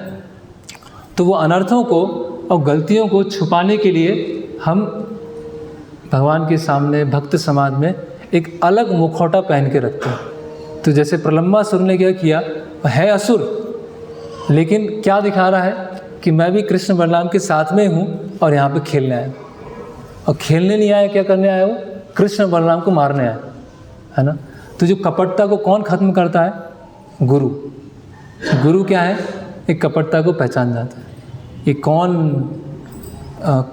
तो वो अनर्थों को और गलतियों को छुपाने के लिए हम भगवान के सामने भक्त समाज में एक अलग मुखौटा पहन के रखते हैं। तो जैसे प्रलंबासुर ने क्या किया, है असुर लेकिन क्या दिखा रहा है कि मैं भी कृष्ण बलराम के साथ में हूँ और यहाँ पे खेलने आया। और खेलने नहीं आया, क्या करने आया, वो कृष्ण बलराम को मारने आया, है ना। तो जो कपटता को कौन खत्म करता है, गुरु। गुरु क्या है, एक कपटता को पहचान जाता है। ये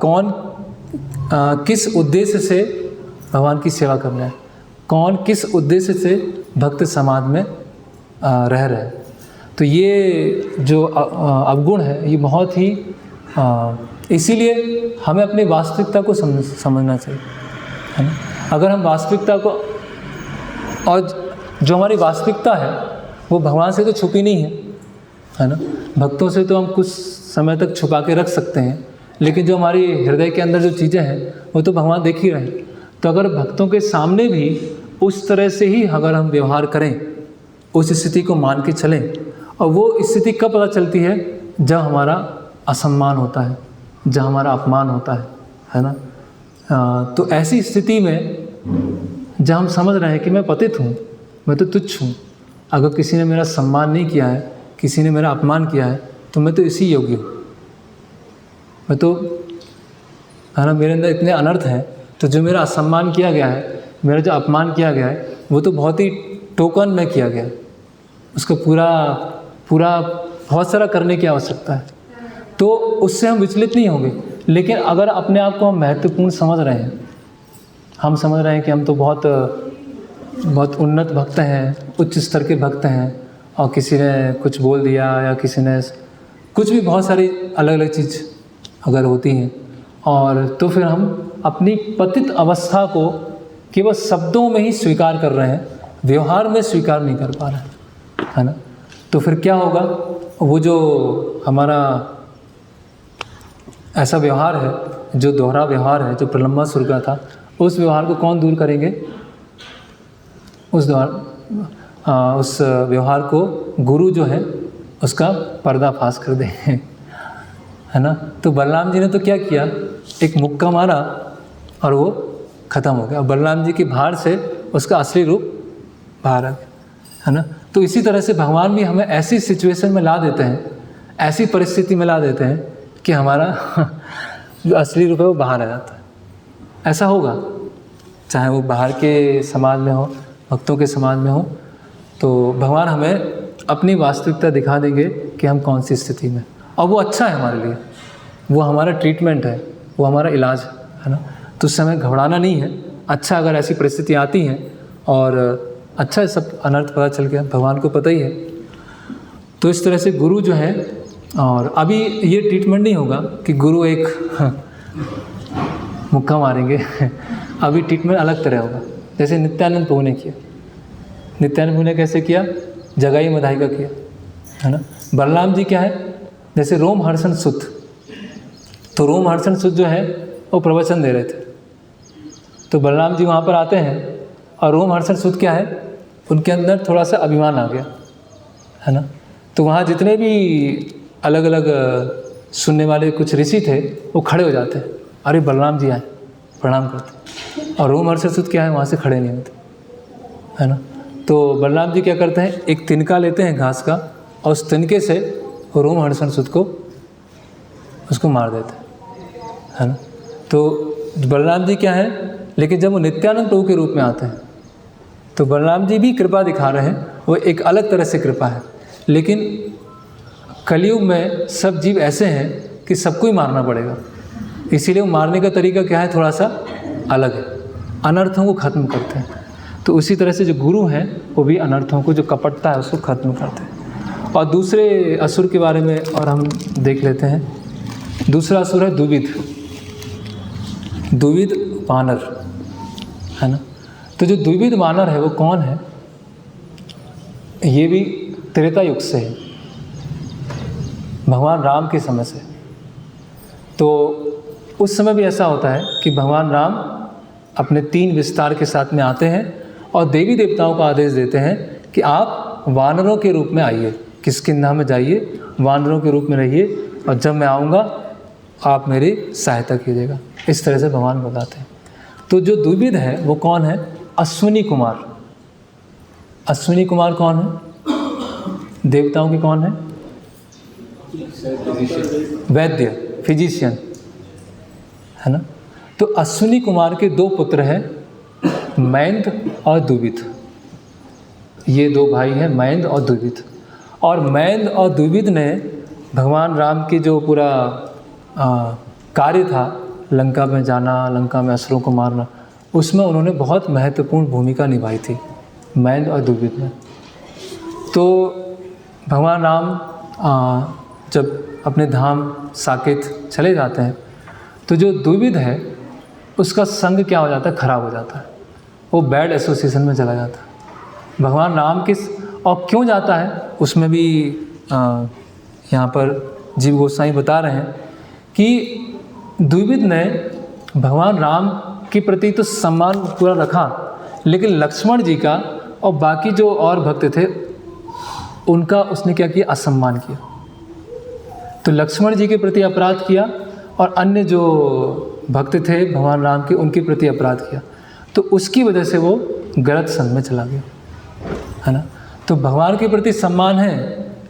कौन किस उद्देश्य से भगवान की सेवा करना है, कौन किस उद्देश्य से भक्त समाज में रह रहे हैं। तो ये जो अवगुण है ये बहुत ही इसीलिए हमें अपनी वास्तविकता को समझना चाहिए, है ना। अगर हम वास्तविकता को, और जो हमारी वास्तविकता है वो भगवान से तो छुपी नहीं है ना। भक्तों से तो हम कुछ समय तक छुपा के रख सकते हैं, लेकिन जो हमारी हृदय के अंदर जो चीज़ें हैं वो तो भगवान देख ही रहे हैं। तो अगर भक्तों के सामने भी उस तरह से ही अगर हम व्यवहार करें, उस स्थिति को मान के चलें, और वो स्थिति कब पता चलती है, जब हमारा असम्मान होता है, जब हमारा अपमान होता है ना। तो ऐसी स्थिति में जब हम समझ रहे हैं कि मैं पतित हूँ, मैं तो तुच्छ हूँ, अगर किसी ने मेरा सम्मान नहीं किया है, किसी ने मेरा अपमान किया है, तो मैं तो इसी योग्य हूँ, मैं तो, है ना, मेरे अंदर इतने अनर्थ हैं तो जो मेरा असम्मान किया गया है, मेरा जो अपमान किया गया है, वो तो बहुत ही टोकन में किया गया है, उसका पूरा बहुत सारा करने की आवश्यकता है, तो उससे हम विचलित नहीं होंगे। लेकिन अगर अपने आप को हम महत्वपूर्ण समझ रहे हैं, हम समझ रहे हैं कि हम तो बहुत उन्नत भक्त हैं, उच्च स्तर के भक्त हैं, और किसी ने कुछ बोल दिया या किसी ने कुछ भी, बहुत सारी अलग अलग चीज़ अगर होती हैं, और तो फिर हम अपनी पतित अवस्था को केवल शब्दों में ही स्वीकार कर रहे हैं, व्यवहार में स्वीकार नहीं कर पा रहे हैं, है ना। तो फिर क्या होगा, वो जो हमारा ऐसा व्यवहार है, जो दोहरा व्यवहार है, जो प्रलंबासुर का था, उस व्यवहार को कौन दूर करेंगे? उस व्यवहार को गुरु जो है उसका पर्दाफाश कर देंगे, है ना। तो बलराम जी ने तो क्या किया, एक मुक्का मारा और वो ख़त्म हो गया। बलराम जी की भार से उसका असली रूप बाहर आ गया, है ना। तो इसी तरह से भगवान भी हमें ऐसी सिचुएशन में ला देते हैं, ऐसी परिस्थिति में ला देते हैं कि हमारा जो असली रूप है वो बाहर आ जाता है। ऐसा होगा, चाहे वो बाहर के समाज में हो, भक्तों के समाज में हो, तो भगवान हमें अपनी वास्तविकता दिखा देंगे कि हम कौन सी स्थिति में, और वो अच्छा है हमारे लिए, वो हमारा ट्रीटमेंट है, वो हमारा इलाज है ना। तो उस समय घबराना नहीं है। अच्छा, अगर ऐसी परिस्थिति आती हैं और अच्छा सब अनर्थ पता चल गया, भगवान को पता ही है। तो इस तरह से गुरु जो है, और अभी ये ट्रीटमेंट नहीं होगा कि गुरु एक मुक्का मारेंगे अभी ट्रीटमेंट अलग तरह होगा, जैसे नित्यानंद प्रभु ने किया। नित्यानंद प्रभु ने कैसे किया? जगाई मधाई का किया, है ना। बलराम जी क्या है, जैसे रोमहर्षण सुत, तो रोमहर्षण सुत जो है वो प्रवचन दे रहे थे, तो बलराम जी वहाँ पर आते हैं, और रोमहर्षण सुत क्या है, उनके अंदर थोड़ा सा अभिमान आ गया, है ना। तो वहाँ जितने भी अलग अलग सुनने वाले कुछ ऋषि थे वो खड़े हो जाते हैं, अरे बलराम जी आए, प्रणाम करते। और रोमहर्षण सुत क्या है, वहाँ से खड़े नहीं होते, है ना। तो बलराम जी क्या करते हैं, एक तिनका लेते हैं घास का, और उस तिनके से रोमहर्षण सुत को उसको मार देते हैं, है ना। तो बलराम जी क्या है, लेकिन जब वो नित्यानंद प्रभु के रूप में आते हैं तो बलराम जी भी कृपा दिखा रहे हैं, वो एक अलग तरह से कृपा है। लेकिन कलयुग में सब जीव ऐसे हैं कि सबको ही मारना पड़ेगा, इसीलिए वो मारने का तरीका क्या है, थोड़ा सा अलग है, अनर्थों को ख़त्म करते हैं। तो उसी तरह से जो गुरु हैं वो भी अनर्थों को, जो कपटता है उसको ख़त्म करते हैं। और दूसरे असुर के बारे में और हम देख लेते हैं। दूसरा असुर है द्विविध वानर, है ना। तो जो द्विविध वानर है वो कौन है, ये भी त्रेता युग से है, भगवान राम के समय से। तो उस समय भी ऐसा होता है कि भगवान राम अपने 3 विस्तार के साथ में आते हैं और देवी देवताओं को आदेश देते हैं कि आप वानरों के रूप में आइए, किष्किंधा में जाइए, वानरों के रूप में रहिए, और जब मैं आऊँगा आप मेरी सहायता कीजिएगा। इस तरह से भगवान बताते हैं। तो जो द्विविध है वो कौन है, अश्विनी कुमार। अश्विनी कुमार कौन है, देवताओं के कौन है, वैद्य, फिजिशियन, है ना। तो अश्विनी कुमार के 2 पुत्र हैं, मैंद और द्विविध। ये 2 भाई हैं, मैंद और द्विविध। और मैंद और द्विविध ने भगवान राम की जो पूरा कार्य था, लंका में जाना, लंका में असुरों को मारना, उसमें उन्होंने बहुत महत्वपूर्ण भूमिका निभाई थी, मैंद और द्विविध ने। तो भगवान राम जब अपने धाम साकेत चले जाते हैं तो जो द्विविध है उसका संग क्या हो जाता है, खराब हो जाता है, वो बैड एसोसिएशन में चला जाता है। भगवान राम के, और क्यों जाता है उसमें भी यहाँ पर जीव गोस्वामी बता रहे हैं कि द्विविध ने भगवान राम के प्रति तो सम्मान पूरा रखा, लेकिन लक्ष्मण जी का और बाकी जो और भक्त थे उनका उसने क्या किया, असम्मान किया। तो लक्ष्मण जी के प्रति अपराध किया और अन्य जो भक्त थे भगवान राम के उनके प्रति अपराध किया, तो उसकी वजह से वो गलत संग में चला गया, है ना। तो भगवान के प्रति सम्मान है,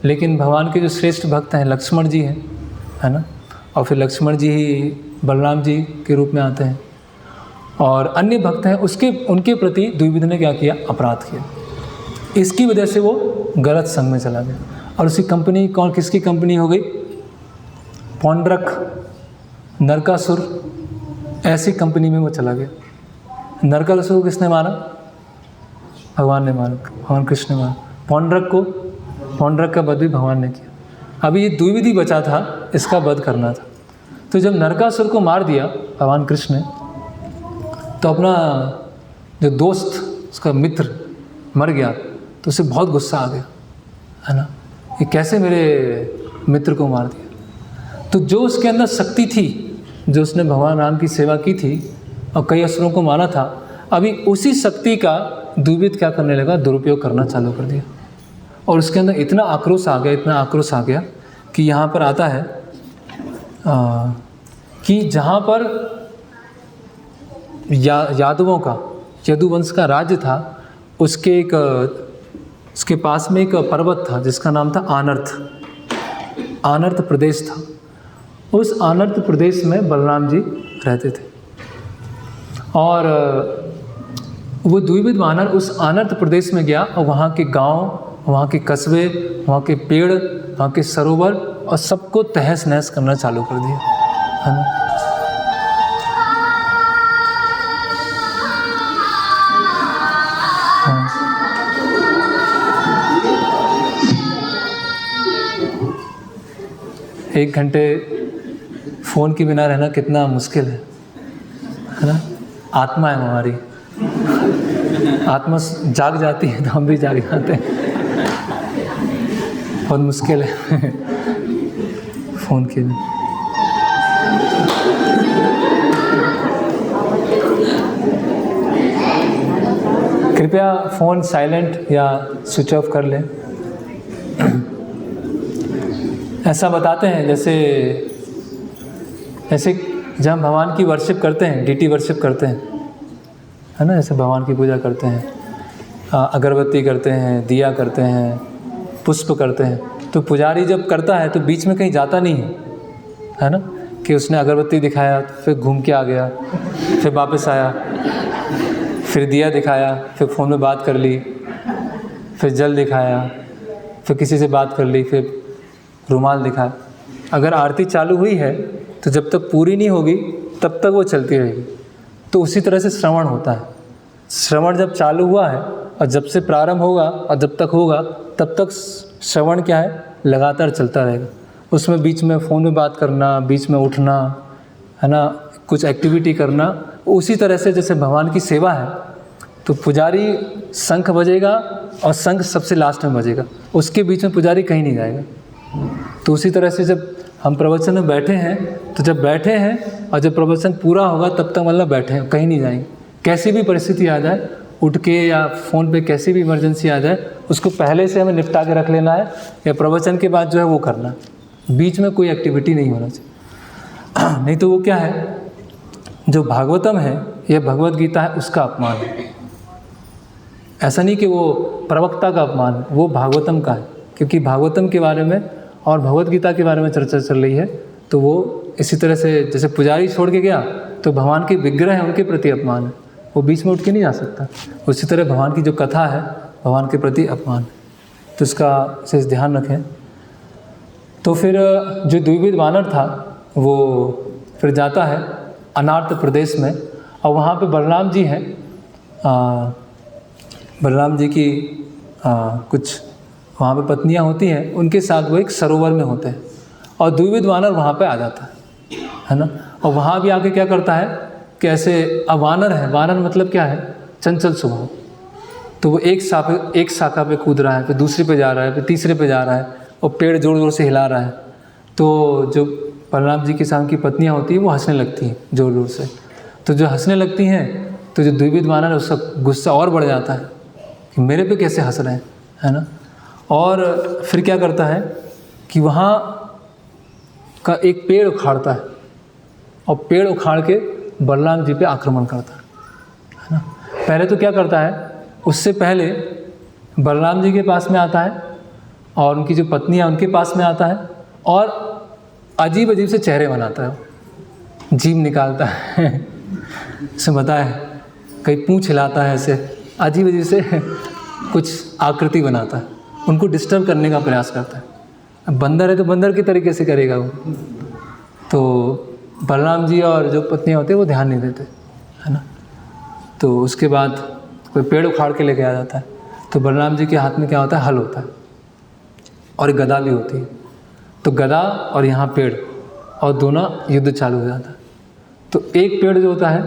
लेकिन भगवान के जो श्रेष्ठ भक्त हैं लक्ष्मण जी हैं, है ना। और फिर लक्ष्मण जी ही बलराम जी के रूप में आते हैं, और अन्य भक्त हैं उनके प्रति द्विविद ने क्या किया, अपराध किया। इसकी वजह से वो गलत संग में चला गया और उसकी कंपनी किसकी कंपनी हो गई, पौंड्रक, नरकासुर, ऐसी कंपनी में वो चला गया। नरकासुर को किसने मारा, भगवान ने मारा, भगवान कृष्ण ने मारा। पौंड्रक का वध भी भगवान ने किया। अभी ये द्विविधि बचा था, इसका वध करना था। तो जब नरकासुर को मार दिया भगवान कृष्ण ने, तो अपना जो दोस्त, उसका मित्र मर गया, तो उसे बहुत गुस्सा आ गया, है ना, ये कैसे मेरे मित्र को मार दिया। तो जो उसके अंदर शक्ति थी, जो उसने भगवान राम की सेवा की थी और कई असुरों को मारा था, अभी उसी शक्ति का द्विविद क्या करने लगा, दुरुपयोग करना चालू कर दिया। और उसके अंदर इतना आक्रोश आ गया कि यहाँ पर आता है कि जहाँ पर यादवों का, यदुवंश का राज्य था, उसके पास में एक पर्वत था जिसका नाम था आनर्त प्रदेश था। उस आनर्त प्रदेश में बलराम जी रहते थे और वो द्विविद वानर उस आनर्त प्रदेश में गया और वहाँ के गांव, वहाँ के कस्बे, वहाँ के पेड़, वहाँ के सरोवर और सबको तहस नहस करना चालू कर दिया, है ना। एक घंटे फ़ोन के बिना रहना कितना मुश्किल है ना। आत्मा है हमारी, आत्मा जाग जाती है तो हम भी जाग जाते हैं। बहुत मुश्किल है फ़ोन के बिना। कृपया फ़ोन साइलेंट या स्विच ऑफ कर लें। ऐसा बताते हैं जैसे जब हम भगवान की वर्शिप करते हैं, डीटी वर्शिप करते हैं, है ना, जैसे भगवान की पूजा करते हैं, अगरबत्ती करते हैं, दिया करते हैं, पुष्प करते हैं, तो पुजारी जब करता है तो बीच में कहीं जाता नहीं है ना, कि उसने अगरबत्ती दिखाया, फिर घूम के आ गया, फिर वापस आया, फिर दिया दिखाया, फिर फ़ोन में बात कर ली, फिर जल दिखाया, फिर किसी से बात कर ली, फिर रुमाल दिखाया। अगर आरती चालू हुई है तो जब तक पूरी नहीं होगी तब तक वो चलती रहेगी। तो उसी तरह से श्रवण होता है। श्रवण जब चालू हुआ है और जब से प्रारंभ होगा और जब तक होगा तब तक श्रवण क्या है, लगातार चलता रहेगा। उसमें बीच में फ़ोन में बात करना, बीच में उठना, है ना, कुछ एक्टिविटी करना, उसी तरह से जैसे भगवान की सेवा है तो पुजारी शंख बजेगा और शंख सबसे लास्ट में बजेगा, उसके बीच में पुजारी कहीं नहीं जाएगा। तो उसी तरह से जब हम प्रवचन में बैठे हैं तो जब बैठे हैं और जब प्रवचन पूरा होगा तब तक मतलब बैठे हैं, कहीं नहीं जाएंगे। कैसी भी परिस्थिति आ जाए, उठ के या फ़ोन पे कैसी भी इमरजेंसी आ जाए, उसको पहले से हमें निपटा के रख लेना है या प्रवचन के बाद जो है वो करना है। बीच में कोई एक्टिविटी नहीं होना चाहिए। नहीं तो वो क्या है, जो भागवतम है या भगवत गीता है उसका अपमान है। ऐसा नहीं कि वो प्रवक्ता का अपमान है, वो भागवतम का है, क्योंकि भागवतम के बारे में और भगवत गीता के बारे में चर्चा चल रही है। तो वो इसी तरह से जैसे पुजारी छोड़ के गया तो भगवान के विग्रह हैं उनके प्रति अपमान है, वो बीच में उठ के नहीं जा सकता। उसी तरह भगवान की जो कथा है भगवान के प्रति अपमान, तो इसका विशेष ध्यान रखें। तो फिर जो द्विविद वानर था वो फिर जाता है अनार्त प्रदेश में और वहाँ पे बलराम जी हैं। बलराम जी की कुछ वहाँ पे पत्नियाँ होती हैं, उनके साथ वो एक सरोवर में होते हैं और द्विविद वानर वहाँ पे आ जाता है ना। और वहाँ भी आके क्या करता है कि ऐसे अब वानर है, वानर मतलब क्या है, चंचल स्वभाव। तो वो एक शाखा पे कूद रहा है, फिर दूसरे पे जा रहा है, फिर तीसरे पे जा रहा है और पेड़ जोर जोर से हिला रहा है। तो जो बलराम जी के साथ की पत्नियाँ होती हैं वो हंसने लगती हैं जोर जोर से। तो जो हंसने लगती हैं तो जो द्विविद वानर है उसका गुस्सा और बढ़ जाता है कि मेरे पे कैसे हंस रहे हैं, है ना। और फिर क्या करता है कि वहाँ का एक पेड़ उखाड़ता है और पेड़ उखाड़ के बलराम जी पे आक्रमण करता है ना। पहले तो क्या करता है, उससे पहले बलराम जी के पास में आता है और उनकी जो पत्नी है उनके पास में आता है और अजीब अजीब से चेहरे बनाता है, जीभ निकालता है इसमें बताया है, कहीं पूँछ हिलाता है, ऐसे अजीब अजीब से कुछ आकृति बनाता है, उनको डिस्टर्ब करने का प्रयास करता है। अब बंदर है तो बंदर की तरीके से करेगा वो। तो बलराम जी और जो पत्नियाँ होती है वो ध्यान नहीं देते, है ना। तो उसके बाद कोई पेड़ उखाड़ के लेके आ जाता है, तो बलराम जी के हाथ में क्या होता है, हल होता है और गदा भी होती है। तो गदा और यहाँ पेड़ और दोनों युद्ध चालू हो जाता है। तो एक पेड़ जो होता है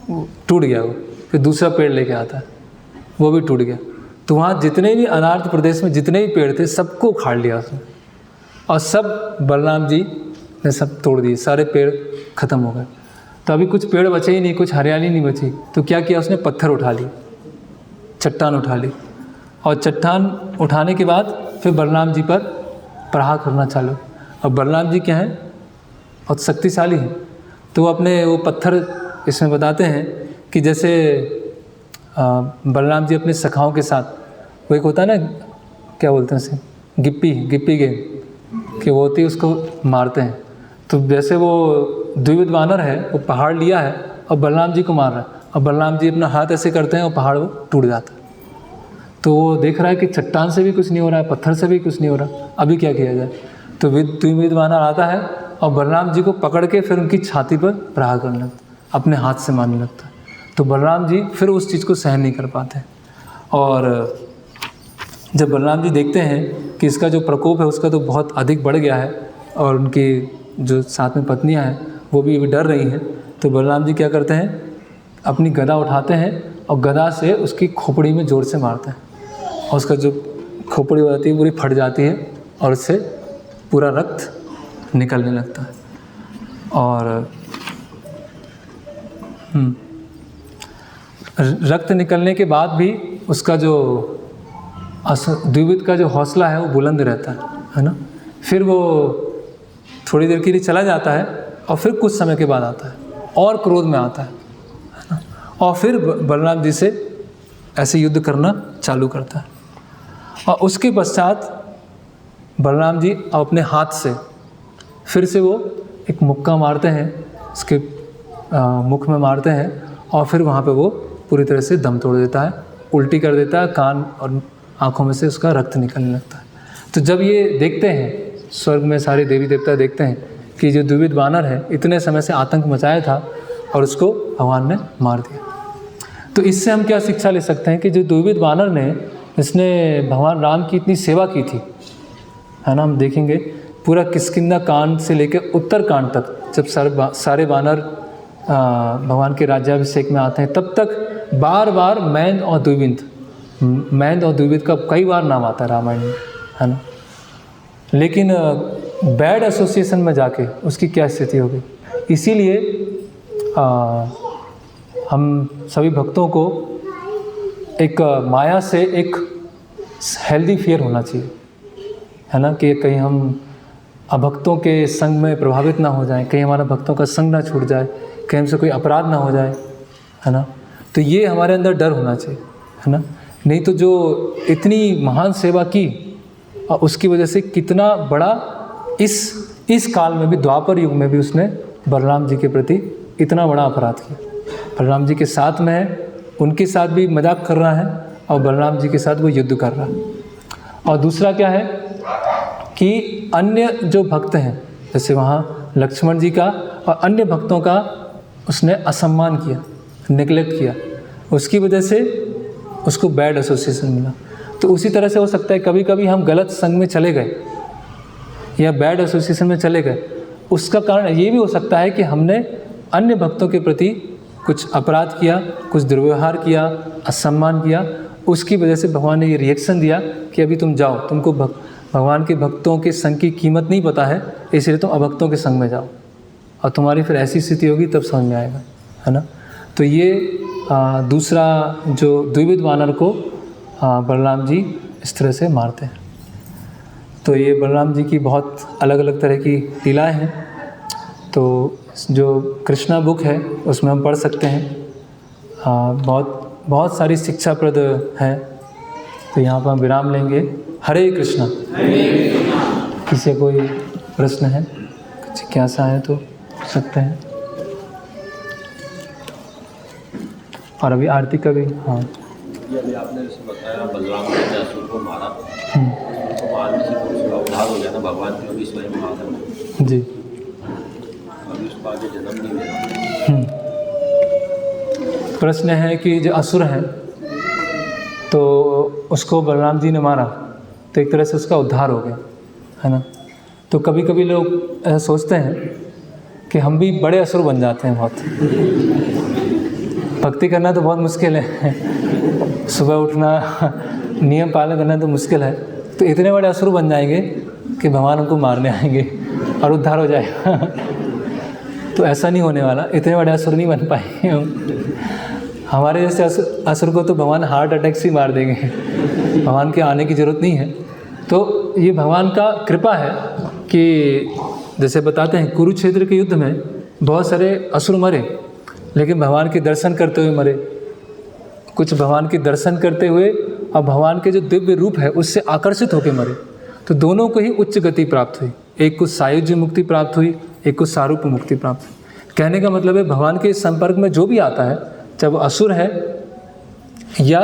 वो टूट गया, वो फिर दूसरा पेड़ लेके आता है, वो भी टूट गया। तो वहाँ जितने भी अनार्थ प्रदेश में जितने भी पेड़ थे सबको उखाड़ लिया उसने, और सब बलराम जी ने सब तोड़ दिए, सारे पेड़ ख़त्म हो गए। तो अभी कुछ पेड़ बचे ही नहीं, कुछ हरियाली नहीं बची। तो क्या किया उसने, पत्थर उठा ली, चट्टान उठा ली, और चट्टान उठाने के बाद फिर बलराम जी पर प्रहार करना चालू। और बलराम जी क्या हैं, बहुत शक्तिशाली हैं। तो वो अपने वो पत्थर इसमें बताते हैं कि जैसे बलराम जी अपने सखाओं के साथ, वो एक होता है ना, क्या बोलते हैं उसे, गिप्पी गेंद कि वो होती है, उसको मारते हैं। तो जैसे वो द्विविध वानर है, वो पहाड़ लिया है और बलराम जी को मार रहा है, और बलराम जी अपना हाथ ऐसे करते हैं और पहाड़ वो टूट जाता है। तो वो देख रहा है कि चट्टान से भी कुछ नहीं हो रहा है, पत्थर से भी कुछ नहीं हो रहा, अभी क्या किया जाए। तो द्विविध वानर आता है और बलराम जी को पकड़ के फिर उनकी छाती पर प्रहार करने लगता है, अपने हाथ से मारने लगता है। तो बलराम जी फिर उस चीज़ को सहन नहीं कर पाते, और जब बलराम जी देखते हैं कि इसका जो प्रकोप है उसका तो बहुत अधिक बढ़ गया है, और उनकी जो साथ में पत्नियां हैं वो भी अभी डर रही हैं, तो बलराम जी क्या करते हैं, अपनी गदा उठाते हैं और गदा से उसकी खोपड़ी में ज़ोर से मारते हैं, और उसका जो खोपड़ी होती है पूरी फट जाती है और उससे पूरा रक्त निकलने लगता है। और रक्त निकलने के बाद भी उसका जो द्विविध का जो हौसला है वो बुलंद रहता है ना। फिर वो थोड़ी देर के लिए चला जाता है और फिर कुछ समय के बाद आता है और क्रोध में आता है ना, और फिर बलराम जी से ऐसे युद्ध करना चालू करता है। और उसके पश्चात बलराम जी अपने हाथ से फिर से वो एक मुक्का मारते हैं, उसके मुख में मारते हैं, और फिर वहाँ पे वो पूरी तरह से दम तोड़ देता है, उल्टी कर देता है, कान और आँखों में से उसका रक्त निकलने लगता है। तो जब ये देखते हैं, स्वर्ग में सारे देवी देवता देखते हैं कि जो द्विविध वानर है इतने समय से आतंक मचाया था और उसको भगवान ने मार दिया। तो इससे हम क्या शिक्षा ले सकते हैं कि जो द्विविध वानर ने, इसने भगवान राम की इतनी सेवा की थी, है ना। हम देखेंगे पूरा किष्किंधा कांड से लेकर उत्तरकांड तक, जब सारे वानर भगवान के राज्याभिषेक में आते हैं, तब तक बार बार मैंद और द्विविध का कई बार नाम आता है रामायण में, है ना। लेकिन बैड एसोसिएशन में जाके उसकी क्या स्थिति होगी। इसीलिए हम सभी भक्तों को एक माया से एक हेल्दी फियर होना चाहिए, है ना, कि कहीं हम अभक्तों के संग में प्रभावित ना हो जाएं, कहीं हमारा भक्तों का संग ना छूट जाए, कहीं हमसे कोई अपराध ना हो जाए, है ना। तो ये हमारे अंदर डर होना चाहिए, है ना। नहीं तो जो इतनी महान सेवा की और उसकी वजह से कितना बड़ा इस काल में भी, द्वापर युग में भी उसने बलराम जी के प्रति इतना बड़ा अपराध किया। बलराम जी के साथ में है, उनके साथ भी मजाक कर रहा है और बलराम जी के साथ वो युद्ध कर रहा है। और दूसरा क्या है कि अन्य जो भक्त हैं, जैसे वहाँ लक्ष्मण जी का और अन्य भक्तों का उसने असम्मान किया, नेगलेक्ट किया, उसकी वजह से उसको बैड एसोसिएशन मिला। तो उसी तरह से हो सकता है कभी कभी हम गलत संग में चले गए या बैड एसोसिएशन में चले गए, उसका कारण ये भी हो सकता है कि हमने अन्य भक्तों के प्रति कुछ अपराध किया, कुछ दुर्व्यवहार किया, असम्मान किया, उसकी वजह से भगवान ने ये रिएक्शन दिया कि अभी तुम जाओ, तुमको भगवान के भक्तों के संग की कीमत नहीं पता है, इसलिए तुम अभक्तों के संग में जाओ, और तुम्हारी फिर ऐसी स्थिति होगी तब समझ में आएगा, है ना। तो ये दूसरा जो द्विविध वानर को बलराम जी इस तरह से मारते हैं। तो ये बलराम जी की बहुत अलग अलग तरह की लीलाएँ हैं। तो जो कृष्णा बुक है उसमें हम पढ़ सकते हैं, बहुत सारी शिक्षाप्रद है। तो यहाँ पर हम विराम लेंगे। हरे कृष्णा। किसी कोई प्रश्न है, जिज्ञासा है तो पूछ सकते हैं। और अभी आरती का भी। हाँ, ये अभी आपने जैसे बताया बलराम ने असुर को मारा, असुर को मारने से तो उसका उद्धार हो गया ना, भगवान की अभी स्वयं माधव जी। अभी उसको आगे जन्म नहीं मिला। प्रश्न है कि जो असुर है तो उसको बलराम जी ने मारा तो एक तरह से उसका उद्धार हो गया, है ना। तो कभी कभी लोग ऐसा सोचते हैं कि हम भी बड़े असुर बन जाते हैं। बहुत भक्ति करना तो बहुत मुश्किल है, सुबह उठना, नियम पालन करना तो मुश्किल है, तो इतने बड़े असुर बन जाएंगे कि भगवान हमको मारने आएंगे और उद्धार हो जाएगा। तो ऐसा नहीं होने वाला, इतने बड़े असुर नहीं बन पाएंगे हम। हमारे जैसे असुर को तो भगवान हार्ट अटैक से ही मार देंगे, भगवान के आने की ज़रूरत नहीं है। तो ये भगवान का कृपा है कि जैसे बताते हैं कुरुक्षेत्र के युद्ध में बहुत सारे असुर मरे, लेकिन भगवान के दर्शन करते हुए मरे। कुछ भगवान के दर्शन करते हुए और भगवान के जो दिव्य रूप है उससे आकर्षित होकर मरे। तो दोनों को ही उच्च गति प्राप्त हुई, एक को सायुज्य मुक्ति प्राप्त हुई, एक को सारूप मुक्ति प्राप्त हुई। कहने का मतलब है भगवान के संपर्क में जो भी आता है, चाहे वो असुर है या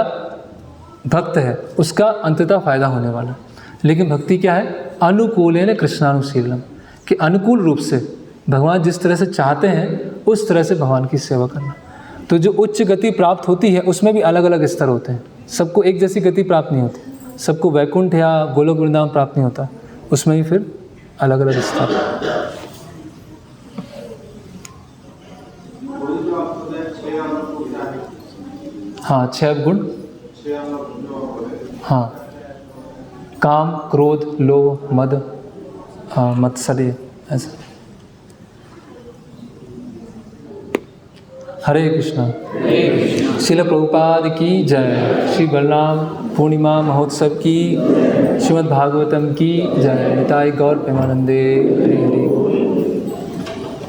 भक्त है, उसका अंततः फायदा होने वाला। लेकिन भक्ति क्या है? अनुकूलेन कृष्णानुशीलम, कि अनुकूल रूप से भगवान जिस तरह से चाहते हैं उस तरह से भगवान की सेवा करना। तो जो उच्च गति प्राप्त होती है उसमें भी अलग अलग स्तर होते हैं, सबको एक जैसी गति प्राप्त नहीं होती, सबको वैकुंठ या गोलोक वृंदावन प्राप्त नहीं होता, उसमें भी फिर अलग अलग स्तर। हाँ, 6 गुण। हाँ, काम, क्रोध, लोभ, मद, मत्सर्य, ऐसा। हरे कृष्णा। श्रील प्रभुपाद की जय। श्री बलराम पूर्णिमा महोत्सव की, श्रीमद् भागवतम की जय। निताय गौर प्रेमानंदे। हरि हरि।